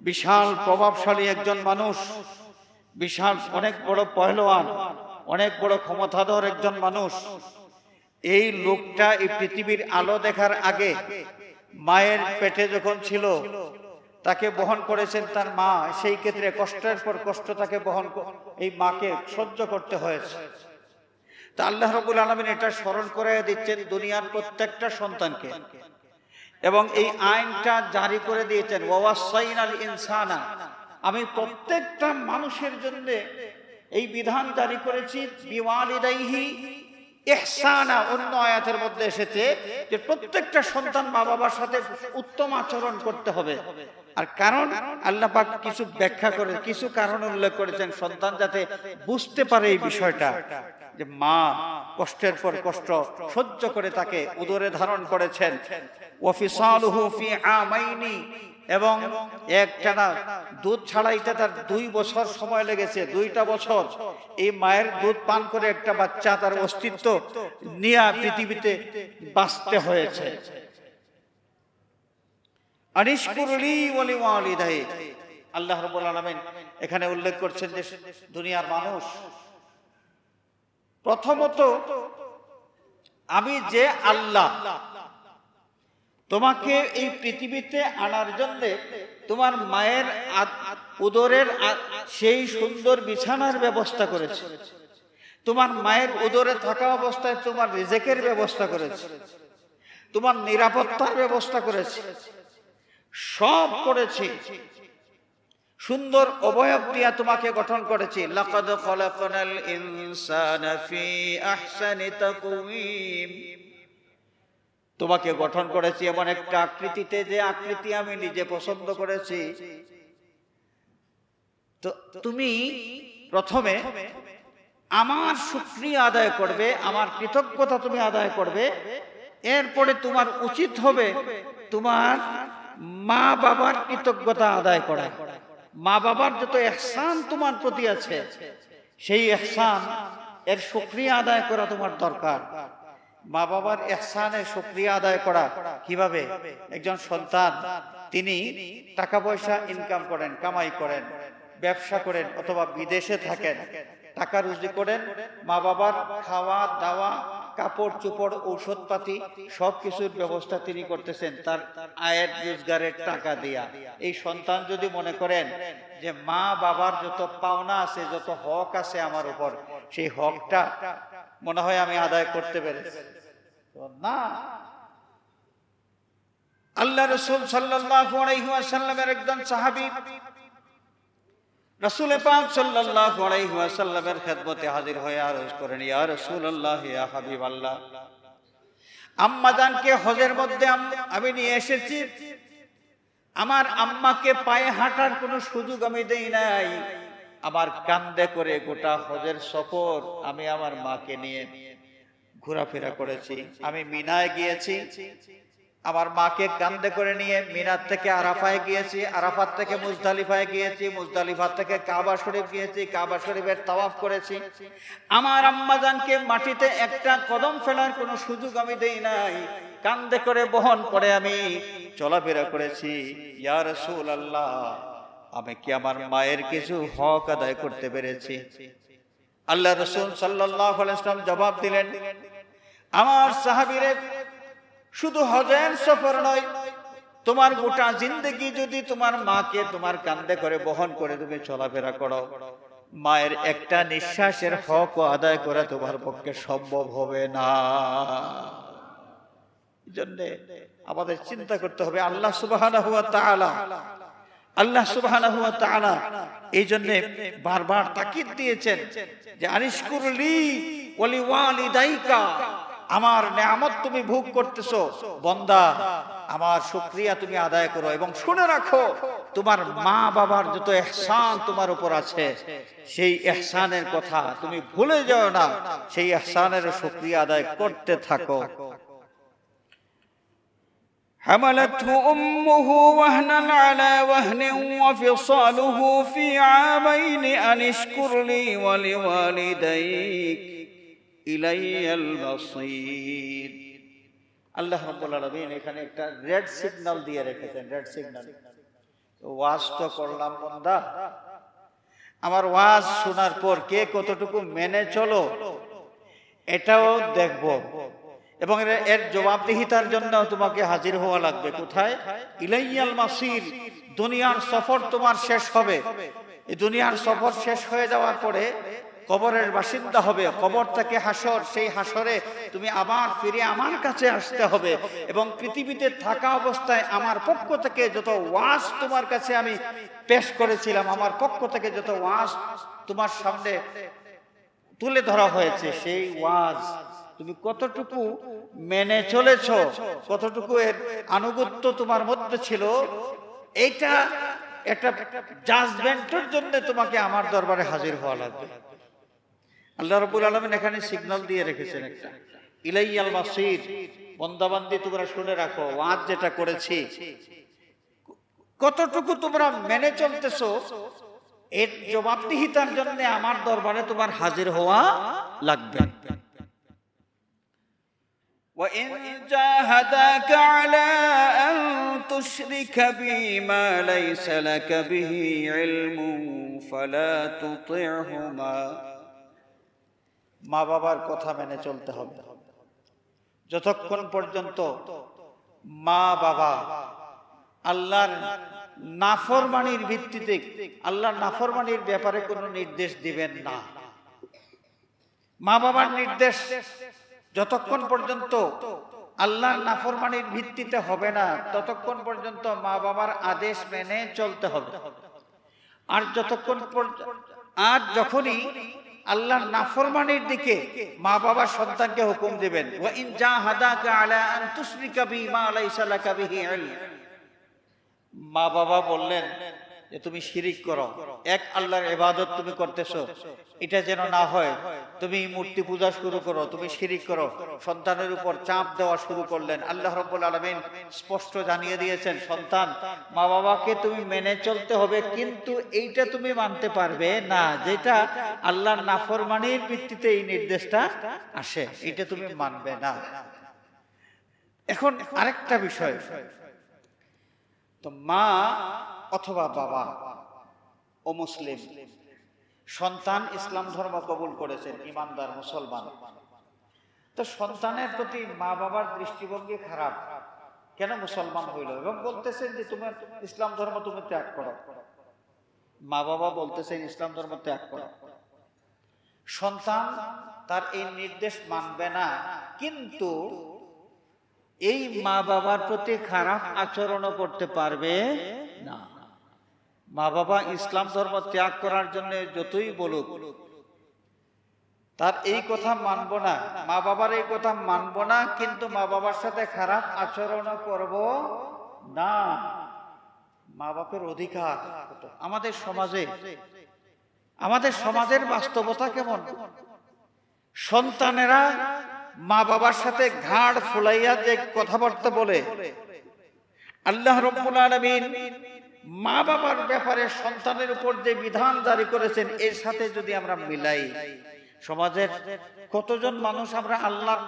[SPEAKER 1] বিশাল প্রভাবশালী একজন মানুষ, বিশাল অনেক বড় পহলওয়ান, অনেক বড় ক্ষমতাধর একজন মানুষ, এই লোকটা এই পৃথিবীর আলো দেখার আগে মায়ের পেটে যখন ছিল তাকে বহন করেছেন তার মা। সেই ক্ষেত্রে কষ্টের পর কষ্ট তাকে এই মাকে সহ্য করতে হয়েছে। তা আল্লাহ রাব্বুল আলামিন এটা স্মরণ করে দিচ্ছেন দুনিয়ার প্রত্যেকটা সন্তানকে, এবং এই আইনটা জারি করে দিয়েছেন ওয়াসাইনাল ইনসানা, আমি প্রত্যেকটা মানুষের জন্য এই বিধান জারি করেছি বিওয়ালিদাইহি ইহসানা। অন্য আয়াতের মধ্যে এসেছে যে প্রত্যেকটা সন্তান মা বাবার সাথে উত্তম আচরণ করতে হবে। আর কারণ আল্লাহ পাক কিছু ব্যাখ্যা করে, কিছু কারণ উল্লেখ করেছেন সন্তান যাতে বুঝতে পারে এই বিষয়টা, যে মা কষ্টের পর কষ্ট সহ্য করে তাকে উদরে ধারণ করেছেন। ওয়াফিসালুহু ফি আমাইনি, এবং একটানা দুধ ছাড়াইতে তার 2 বছর সময় লেগেছে। 2টা বছর এই মায়ের দুধ পান করে একটা বাচ্চা তার অস্তিত্ব নিয়ে পৃথিবীতে বাঁচতে হয়েছে। আনিশকুরলি ওয়া লিওয়ালিদাইক, আল্লাহ রাব্বুল আলামিন এখানে উল্লেখ করছেন যে দুনিয়ার মানুষ, প্রথমত আমি যে আল্লাহ তোমাকে এই পৃথিবীতে আনার জন্য তোমার মায়ের উদরের সেই সুন্দর বিছানার ব্যবস্থা করেছে, তোমার মায়ের উদরে থাকা অবস্থায় তোমার রিজেকের ব্যবস্থা করেছে, তোমার নিরাপত্তার ব্যবস্থা করেছে, সব করেছি। সুন্দর অবয়ব দিয়া তোমাকে গঠন করেছি। লাকাদ খালাকনাল ইনসানা ফি আহসানি তাকওয়িম, তোমাকে গঠন করেছি এমন একটা আকৃতিতে যে আকৃতি আমি নিজে পছন্দ করেছি। তো তুমি প্রথমে আমার শুকরিয়া আদায় করবে, আমার কৃতজ্ঞতা তুমি আদায় করবে। এরপরে তোমার উচিত হবে তোমার মা বাবার কৃতজ্ঞতা আদায় করা। মা বাবার যত ইহসান তোমার প্রতি আছে, সেই ইহসান এর শুকরিয়া আদায় করা তোমার দরকার। মা বাবার ইহসানের শুকরিয়া আদায় করা কিভাবে? একজন সন্তান তিনি টাকা পয়সা ইনকাম করেন, কামাই করেন, ব্যবসা করেন, অথবা বিদেশে থাকেন, টাকা রুজি করেন, মা বাবার খাওয়া দাওয়া, কাপড় চোপড়, ঔষধপাতি সবকিছুর ব্যবস্থা তিনি করতেছেন তার আয়ের রোজগারের টাকা দিয়া। এই সন্তান যদি মনে করেন যে মা বাবার যত পাওনা আছে, যত হক আছে আমার উপর, সেই হকটা মনে হয় আমি আদায় করতে পেরেছি, না। আল্লাহ রাসূল সাল্লাল্লাহু আলাইহি ওয়াসাল্লামের একজন সাহাবী রাসূল পাক সাল্লাল্লাহু আলাইহি ওয়াসাল্লামের খেদমতে হাজির হয়ে আরজ করেন, ইয়া রাসূলুল্লাহ, ইয়া হাবিবাল্লাহ, আম্মা জানকে হজের মধ্যে আমি নিয়ে এসেছি। আমার আম্মাকে পায়ে হাঁটার কোনো সুযোগ আমি দেই নাই। আমার কাঁধে করে গোটা হজের সফর আমি আমার মাকে নিয়ে ঘোরাফেরা করেছি। আমি মিনায় গিয়েছি, আমার মাকে কাঁধে করে নিয়ে মিনার থেকে আরাফায় গিয়েছি, আরাফাত থেকে মুজদালিফায় গিয়েছি, মুজদালিফা থেকে কাবা শরীফ গিয়েছি, কাবা শরীফের তাওয়াফ করেছি। আমার আম্মাজানকে মাটিতে একটা কদম ফেলার কোনো সুযোগ আমি দেই নাই। কাঁধে করে বহন করে আমি চলাফেরা করেছি। ইয়া রাসূলুল্লাহ, আমি কি আমার মায়ের কিছু হক আদায় করতে পেরেছি? আল্লাহ রাসূল সাল্লাল্লাহু আলাইহি ওয়াসাল্লাম জবাব দিলেন, আমার সাহাবীরে, শুধু হজের সফর নয়, তোমার গোটা জিন্দেগি যদি তোমার মাকে তোমার কাঁধে করে বহন করে তুমি চলাফেরা করো, মায়ের একটা নিঃশ্বাসের হক আদায় করা তোমার পক্ষে সম্ভব হবে না। এজন্য আমাদের চিন্তা করতে হবে। আল্লাহ সুবহানাহু ওয়া তাআলা, আল্লাহ সুবহানাহু ওয়া তাআলা এই জন্য বারবার তাকিদ দিয়েছেন যে আনিশকুরলি ওয়া লিওয়ালিদাইকা, আমার নেয়ামত তুমি ভোগ করতেছো, বান্দা আমার শুকরিয়া তুমি আদায় করো। এবং শুনে রাখো, তোমার মা বাবার যত ইহসান তোমার উপর আছে, সেই ইহসানের কথা তুমি ভুলে যাও না, সেই ইহসানের শুকরিয়া আদায় করতে থাকো।
[SPEAKER 2] حملته أمه وهنا على وهن وفصاله في عامين أن اشكر لي ولوالديك إلي المصير।
[SPEAKER 1] আল্লাহ রাব্বুল আলামিন এখানে একটা রেড সিগন্যাল দিয়ে রেখেছেন, রেড সিগন্যাল। ওয়াজ তো করলাম বান্দা, আমার ওয়াজ শোনার পর কে কতটুকু মেনে চলো এটাও দেখবো, এবং এর জবাবদিহিতার জন্য তোমাকে হাজির হওয়া লাগবে। কোথায়? ইলাইয়াল মাসির, দুনিয়ার সফর তোমার শেষ হবে। এই দুনিয়ার সফর শেষ হয়ে যাওয়ার পরে কবরের বাসিন্দা হবে, কবর থেকে হাসর, সেই হাসরে তুমি আবার ফিরে আমার কাছে আসতে হবে। এবং পৃথিবীতে থাকা অবস্থায় আমার পক্ষ থেকে যত ওয়াজ তোমার কাছে আমি পেশ করেছিলাম, আমার পক্ষ থেকে যত ওয়াজ তোমার সামনে তুলে ধরা হয়েছে, সেই ওয়াজ তুমি কতটুকু মেনে চলেছো, কতটুকু এর আনুগত্য তোমার মধ্যে ছিল, এইটা একটা জাজমেন্টের জন্য তোমাকে আমার দরবারে হাজির হওয়া লাগবে। আল্লাহ রাব্বুল আলামিন এখানে সিগন্যাল দিয়ে রেখেছেন একটা, ইলাইয়াল মাসির, বান্দাবান্দি তোমরা শুনে রাখো, ওয়াজ যেটা করেছি কতটুকু তোমরা মেনে চলতেছো, এর জবাবদিহিতার জন্য আমার দরবারে তোমার হাজির হওয়া লাগবে।
[SPEAKER 2] وإن جاهداك على أن تشرك بي ما ليس لك به علم فلا تطعهما।
[SPEAKER 1] মা বাবার কথা মেনে চলতে হবে। যতক্ষণ পর্যন্ত মা বাবা আল্লাহর নাফরমানির ভিত্তিতে, আল্লাহর নাফরমানির ব্যাপারে কোনো নির্দেশ দিবেন না, মা বাবার নির্দেশ যতক্ষণ পর্যন্ত আল্লাহর নাফরমানির ভিত্তিতে হবে না, ততক্ষণ পর্যন্ত মা বাবার আদেশ মেনে চলতে হবে। আর যখনই আল্লাহর নাফরমানির দিকে মা বাবা সন্তানকে হুকুম দিবেন, ওয়া ইন জাহাদাকা আলা আন তুশরিকা বি মা লাইসা লাকা বিহি ইলম, মা বাবা বললেন যে তুমি শিরিক করো, এক আল্লাহর ইবাদত তুমি করতেছো, এটা যেন না হয়, তুমি মূর্তি পূজা শুরু করো, তুমি শিরিক করো, সন্তানের উপর চাপ দেওয়া শুরু করলেন। আল্লাহ রাব্বুল আলামিন স্পষ্ট জানিয়ে দিয়েছেন, সন্তান মা বাবাকে তুমি মেনে চলতে হবে, কিন্তু এইটা তুমি মানতে পারবে না যেটা আল্লাহর নাফরমানির ভিত্তিতে এই নির্দেশটা আসে, এটা তুমি মানবে না। এখন আরেকটা বিষয়, তো মা অথবা বাবা ও মুসলিম সন্তান ইসলাম ধর্ম কবুল করেছেন, ইমানদার মুসলমান, তো সন্তানের প্রতি মা বাবার দৃষ্টিভঙ্গি খারাপ কেন? মুসলমান হইল এবং বলতেছেন যে তোমার ইসলাম ধর্ম তুমি ত্যাগ করো, মা বাবা বলতেছেন ইসলাম ধর্ম ত্যাগ করো, সন্তান তার এই নির্দেশ মানবে না, কিন্তু এই মা বাবার প্রতি খারাপ আচরণও করতে পারবে না। মা বাবা ইসলাম ধর্ম ত্যাগ করার জন্য যতই বলুক, তার এই কথা মানব না, মা বাবার এই কথা মানব না, কিন্তু মা বাবার সাথে খারাপ আচরণও করব না। মা বাপের অধিকার। আমাদের সমাজের বাস্তবতা কেমন? সন্তানেরা মা বাবার সাথে ঘাড় ফুলাইয়া যে কথাবার্তা বলে, আল্লাহ রাব্বুল আলামিন মা বাবার ব্যাপারে সন্তানের উপর যে বিধান জারি করেছেন, এর সাথে যদি আমরা মিলাই, সমাজের কতজন মানুষ আমরা আল্লাহর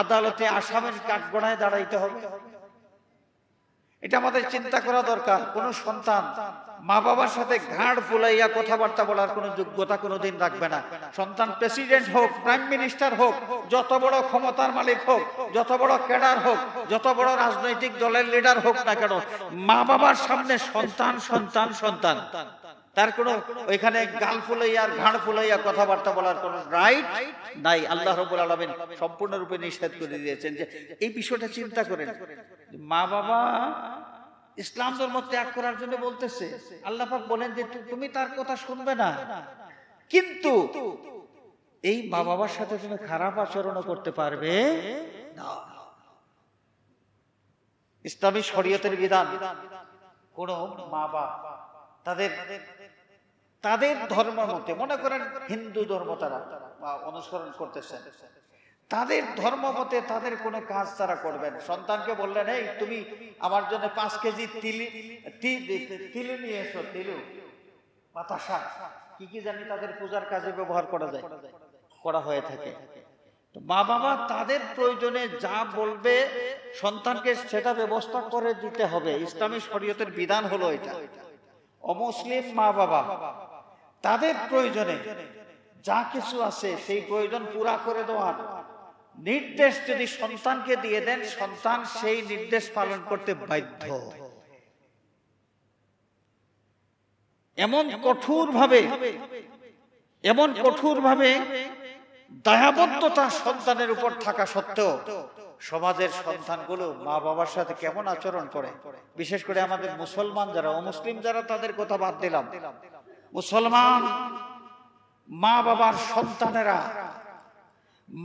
[SPEAKER 1] আদালতে আসামির কাঠগড়ায় দাঁড়াইতে হবে, এটা আমাদের চিন্তা করা দরকার। কোন সন্তান মা বাবার সাথে ঘাড় ফুলাইয়া কথাবার্তা বলার কোন যোগ্যতা কোনোদিন রাখবে না। সন্তান প্রেসিডেন্ট হোক, প্রাইম মিনিস্টার হোক, যত বড় ক্ষমতার মালিক হোক, যত বড় ক্যাডার হোক, যত বড় রাজনৈতিক দলের লিডার হোক না কেন, মা বাবার সামনে সন্তান সন্তান সন্তান, তার কোনো ওইখানে গাল ফুলাইয়া আর ঘাড় ফুলাইয়া কথাবার্তা বলার কোনো রাইট নাই। আল্লাহ রাব্বুল আলামিন সম্পূর্ণরূপে নিষেধ করে দিয়েছেন। যে এই বিষয়টা চিন্তা করেন, মা বাবা ইসলাম ধর্ম ত্যাগ করার জন্য বলতেছে, আল্লাহ পাক বলেন যে তুমি তার কথা শুনবে না, কিন্তু এই মা বাবার সাথে তুমি খারাপ আচরণও করতে পারবে না। ইসলামী শরীয়তের বিধান, কোন মা বাপ তাদের তাদের ধর্ম মতে, মনে করেন হিন্দু ধর্ম তারা অনুসরণ করতেছেন, তাদের ধর্ম মতে তাদের কোনো কাজ তারা করবেন। সন্তানকে বললেন, এই তুমি আমার জন্য 5 কেজি তিল নিয়ে এসো, তিল বাতাসা কি কি জানি তাদের পূজার কাজে ব্যবহার করা হয়ে থাকে। মা বাবা তাদের প্রয়োজনে যা বলবে সন্তানকে সেটা ব্যবস্থা করে দিতে হবে। ইসলামী শরীয়তের বিধান হলো এটা। অমুসলিম মা বাবা তাদের প্রয়োজনে যা কিছু আছে সেই প্রয়োজন পুরা করে দেওয়ার নির্দেশ যদি সন্তানকে দিয়ে দেন, সন্তান সেই নির্দেশ পালন করতে বাধ্য। এমন কঠোর ভাবে দায়বদ্ধতা সন্তানের উপর থাকা সত্ত্বেও সমাজের সন্তানগুলো মা বাবার সাথে কেমন আচরণ করে, বিশেষ করে আমাদের মুসলমান যারা, অমুসলিম যারা তাদের কথা বাদ দিলাম, মুসলমান মা বাবার সন্তানেরা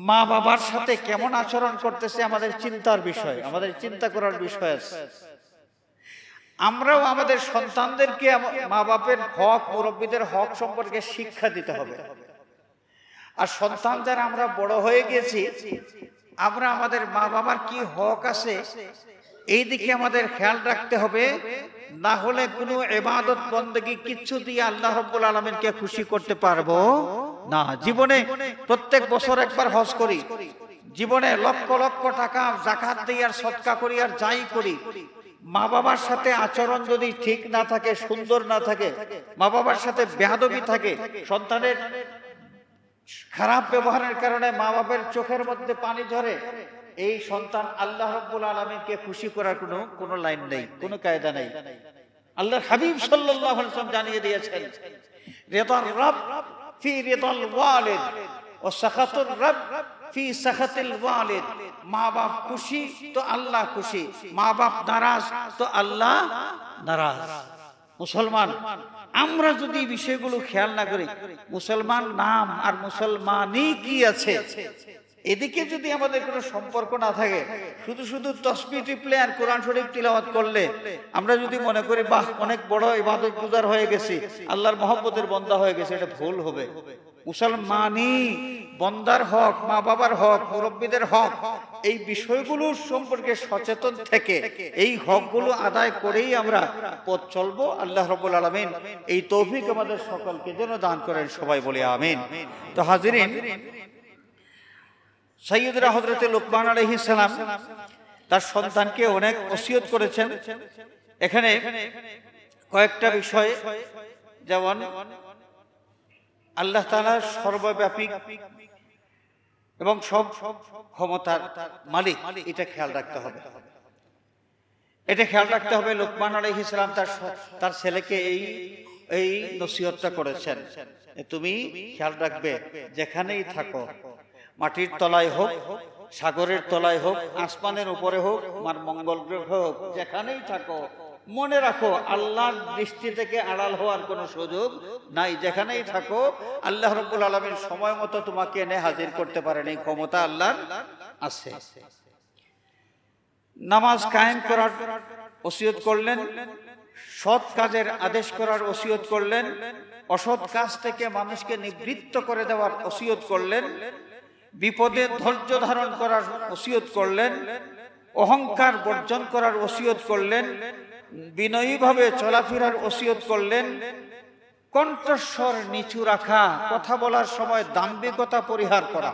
[SPEAKER 1] মা বাবার সাথে কেমন আচরণ করতেছে আমাদের চিন্তার বিষয়, আমাদের চিন্তা করার বিষয় আছে। আমরাও আমাদের সন্তানদেরকে মা বাপের হক, মুরব্বীদের হক সম্পর্কে শিক্ষা দিতে হবে। আর সন্তান যারা আমরা বড় হয়ে গেছি, আমরা আমাদের মা বাবার কি হক আছে এই দিকে আমাদের খেয়াল রাখতে হবে। না হলে কোনো ইবাদত বন্দেগী কিচ্ছু দিয়ে আল্লাহ রাব্বুল আলামিনকে খুশি করতে পারবো না। জীবনে প্রত্যেক বছর একবার হজ করি, জীবনে লক্ষ লক্ষ টাকা যাকাত দিই আর সদকা করি আর যাই করি, মা বাবার সাথে আচরণ যদি ঠিক না থাকে, সুন্দর না থাকে, মা বাবার সাথে বেয়াদবি থাকে, সন্তানের খারাপ ব্যবহারের কারণে মা বাবার চোখের মধ্যে পানি ঝরে, এই সন্তান আল্লাহ রাব্বুল আলামিনকে খুশি করার কোনো লাইন নেই, কোনো কায়দা নেই। আল্লাহর হাবিব সাল্লাল্লাহু আলাইহি ওয়াসাল্লাম জানিয়ে দিয়েছেন, রিদার রাব ফি রিদাল ওয়ালিদ ওয়া সাখাতুর রাব ফি সাখাতিল ওয়ালিদ। মা বাপ খুশি তো আল্লাহ খুশি, মা বাপ নারাজ তো আল্লাহ নারাজ। মুসলমান আমরা যদি বিষয়গুলো খেয়াল না করি, মুসলমান নাম আর মুসলমানই কি আছে এদিকে যদি আমাদের কোনো সম্পর্ক না থাকে, শুধু শুধু তাসবিহ টিপলে আর কোরআন শরীফ তিলাওয়াত করলে আমরা যদি মনে করি বাহ অনেক বড় ইবাদত গুজার হয়ে গেছি, আল্লাহর মহব্বতের বান্দা হয়ে গেছে, এটা ভুল হবে। মুসলমানই বান্দার হক, মা বাবার হক, মুরব্বীদের হক, এই বিষয়গুলো সম্পর্কে সচেতন থেকে এই হকগুলো আদায় করেই আমরা পথ চলবো। আল্লাহ রাব্বুল আলামিন এই তৌফিক আমাদের সকলকে যেন দান করেন, সবাই বলি আমিন। তো হাজিরিন, সাইয়্যিদুনা হযরতে লুকমান আলাইহিস সালাম তার সন্তানকে অনেক ওসিয়ত করেছেন। এখানে কয়েকটা বিষয়, যেমন আল্লাহ তাআলা সর্বব্যাপী এবং সব ক্ষমতার মালিক, এটা খেয়াল রাখতে হবে। এটা খেয়াল রাখতে হবে। লুকমান আলাইহিস সালাম তার ছেলেকে এই নসিহতটা করেছেন, তুমি খেয়াল রাখবে যেখানেই থাকো, মাটির তলায় হোক, সাগরের তলায় হোক, আসমানের উপরে হোক, আমার মঙ্গল গ্রহ হোক, যেখানেই থাকো মনে রাখো আল্লাহর দৃষ্টি থেকে আড়াল হওয়ার কোনো সুযোগ নাই। যেখানেই থাকো আল্লাহ রাব্বুল আলামিন সময় মতো তোমাকে এনে হাজির করতে পারেন, এই ক্ষমতা আল্লাহর আছে। নামাজ কায়েম করার ওসিয়ত করলেন, সৎ কাজের আদেশ করার ওসিয়ত করলেন, অসৎ কাজ থেকে মানুষকে নিবৃত্ত করে দেওয়ার ওসিয়ত করলেন, বিপদে ধৈর্য ধারণ করার ওসিয়ত করলেন, অহংকার বর্জন করার ওসিয়ত করলেন, বিনয়ীভাবে চলাফেরার ওসিয়ত করলেন, কণ্ঠস্বর নিচু রাখা, কথা বলার সময় দাম্ভিকতা পরিহার করা।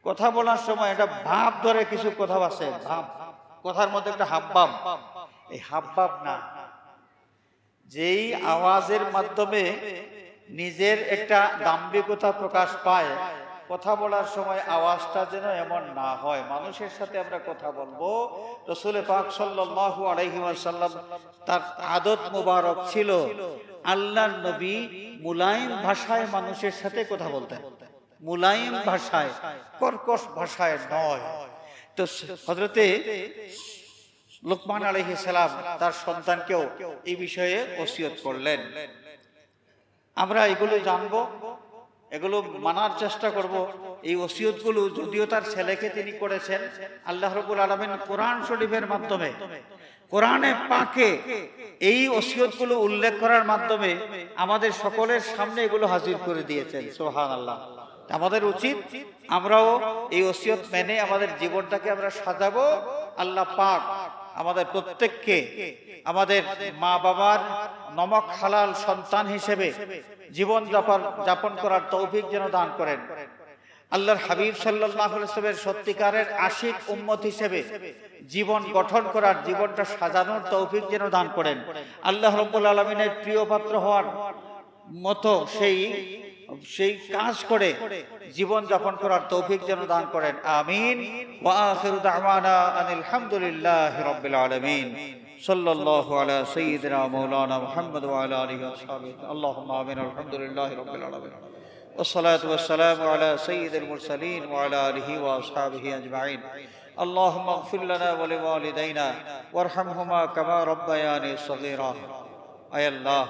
[SPEAKER 1] কথা বলার সময় এটা ভাব ধরে কিছু কথা আছে, ভাব, কথার মধ্যে একটা হাবভাব, এই হাবভাব না, যেই আওয়াজের মাধ্যমে নিজের একটা দাম্ভিকতা প্রকাশ পায়, কথা বলার সময় আওয়াজটা যেন এমন না হয়। মানুষের সাথে আমরা কথা বলবো, রাসূল পাক সাল্লাল্লাহু আলাইহি ওয়াসাল্লাম তার আদত মুবারক ছিল আল্লাহর নবী মুলায়েম ভাষায় মানুষের সাথে কথা বলতেন, মুলায়েম ভাষায়, কর্কশ ভাষায় নয়। তো হযরতে লুকমান আলাইহিস সালাম তার সন্তানকেও এই বিষয়ে ওসিয়ত করলেন। আমরা এগুলো জানবো এগুলো মানার চেষ্টা করব। এই ওসিয়তগুলো যদিও তার ছেলেকে তিনি করেছেন, আল্লাহ রাব্বুল আলামিন কোরআন শরীফের মাধ্যমে, কোরআনে পাকে এই ওসিয়তগুলো উল্লেখ করার মাধ্যমে আমাদের সকলের সামনে এগুলো হাজির করে দিয়েছেন। সুবহানাল্লাহ। আমাদের উচিত আমরাও এই ওসিয়ত মেনে আমাদের জীবনটাকে আমরা সাজাবো। আল্লাহ পাক আমাদের প্রত্যেককে আমাদের মা বাবার নমক হালাল সন্তান হিসেবে জীবন যাপন করার তৌফিক যেন দান করেন। আল্লাহর হাবিব সাল্লাল্লাহু আলাইহি ওয়াসাল্লামের সত্যিকারের আশিক উম্মত হিসেবে জীবন গঠন করার, জীবনটা সাজানোর তৌফিক যেন দান করেন। আল্লাহ রাব্বুল আলামিনের প্রিয় পাত্র হওয়ার মতো সেই কাজ করে জীবন যাপন করার তৌফিক যেন দান করেন। আমিন। ওয়া আখিরু দাওয়ানা আনিল হামদুলিল্লাহি রাব্বিল আলামিন। সাল্লাল্লাহু আলা সাইয়্যিদিনা মাওলানা মুহাম্মদ ওয়া আলা আলিহি ওয়া সাহবিহি। আল্লাহুম্মা আমিন। আলহামদুলিল্লাহি রাব্বিল আলামিন। والصلاة والسلام على سيد المرسلين وعلى آله وأصحابه أجمعين. اللهم اغفر لنا ولوالدينا وارحمهما كما ربياني صغيرا. আয় আল্লাহ,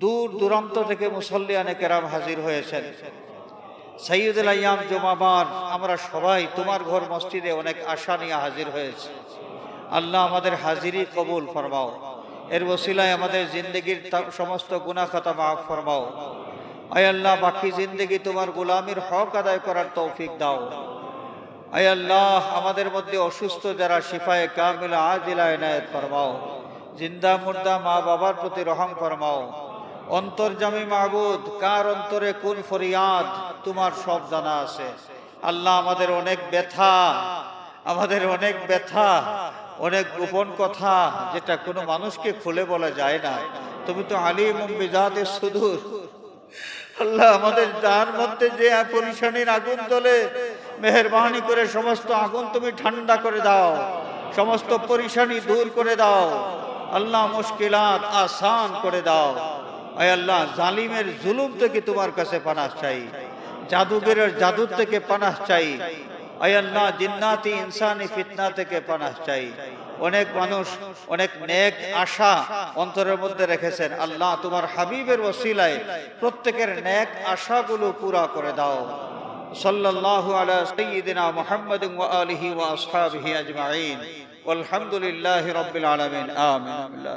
[SPEAKER 1] দূর দূরান্ত থেকে মুসল্লিয়ানে কেরাম হাজির হয়েছেন। সাইয়্যিদুল আইয়াম জুমাবার আমরা সবাই তোমার ঘর মসজিদে অনেক আশা নিয়ে হাজির হয়েছে। আল্লাহ আমাদের হাজিরি কবুল ফরমাও। এর ওসিলায় আমাদের জিন্দগির সমস্ত গুনাহ খাতা মাফ ফরমাও। আয় আল্লাহ, বাকি জিন্দগি তোমার গোলামির হক আদায় করার তৌফিক দাও। আয় আল্লাহ, আমাদের মধ্যে অসুস্থ যারা শিফায়ে কামিলা আজিলা ইনায়েত ফরমাও। জিন্দা মুর্দা মা বাবার প্রতি রহম ফরমাও। অন্তর্যামী মাবুদ, কার অন্তরে কোন ফরিয়াদ তোমার সব জানা আছে। আল্লাহ, আমাদের অনেক ব্যথা, অনেক গোপন কথা যেটা কোনো মানুষকে খুলে বলা যায় না। তুমি তো আলিমুম বিজাতিস সুদূর। আল্লাহ, আমাদের যার মধ্যে যে পরিশানির আগুন জ্বলে, মেহেরবানি করে সমস্ত আগুন তুমি ঠান্ডা করে দাও, সমস্ত পরিশানি দূর করে দাও। আল্লাহ, মুশকিলাত আসান করে দাও। আয় আল্লাহ, জালিমের জুলুম থেকে তোমার কাছে পানাহ চাই, জাদুগরের জাদুর থেকে পানাহ চাই। আয় আল্লাহ, জিন্নাতি ইনসানি ফিতনা থেকে পানাহ চাই। অনেক মানুষ অনেক নেক আশা অন্তরের মধ্যে রেখেছেন। আল্লাহ, তোমার হাবিবের ওসিলায় প্রত্যেকের নেক আশাগুলো পুরা করে দাও। সাল্লাল্লাহু আলা সাইয়্যিদিনা মুহাম্মাদিন ওয়া আলিহি ওয়া আসহাবিহি আজমাইন। ওয়ালহামদুলিল্লাহি রাব্বিল আলামিন। আমিন।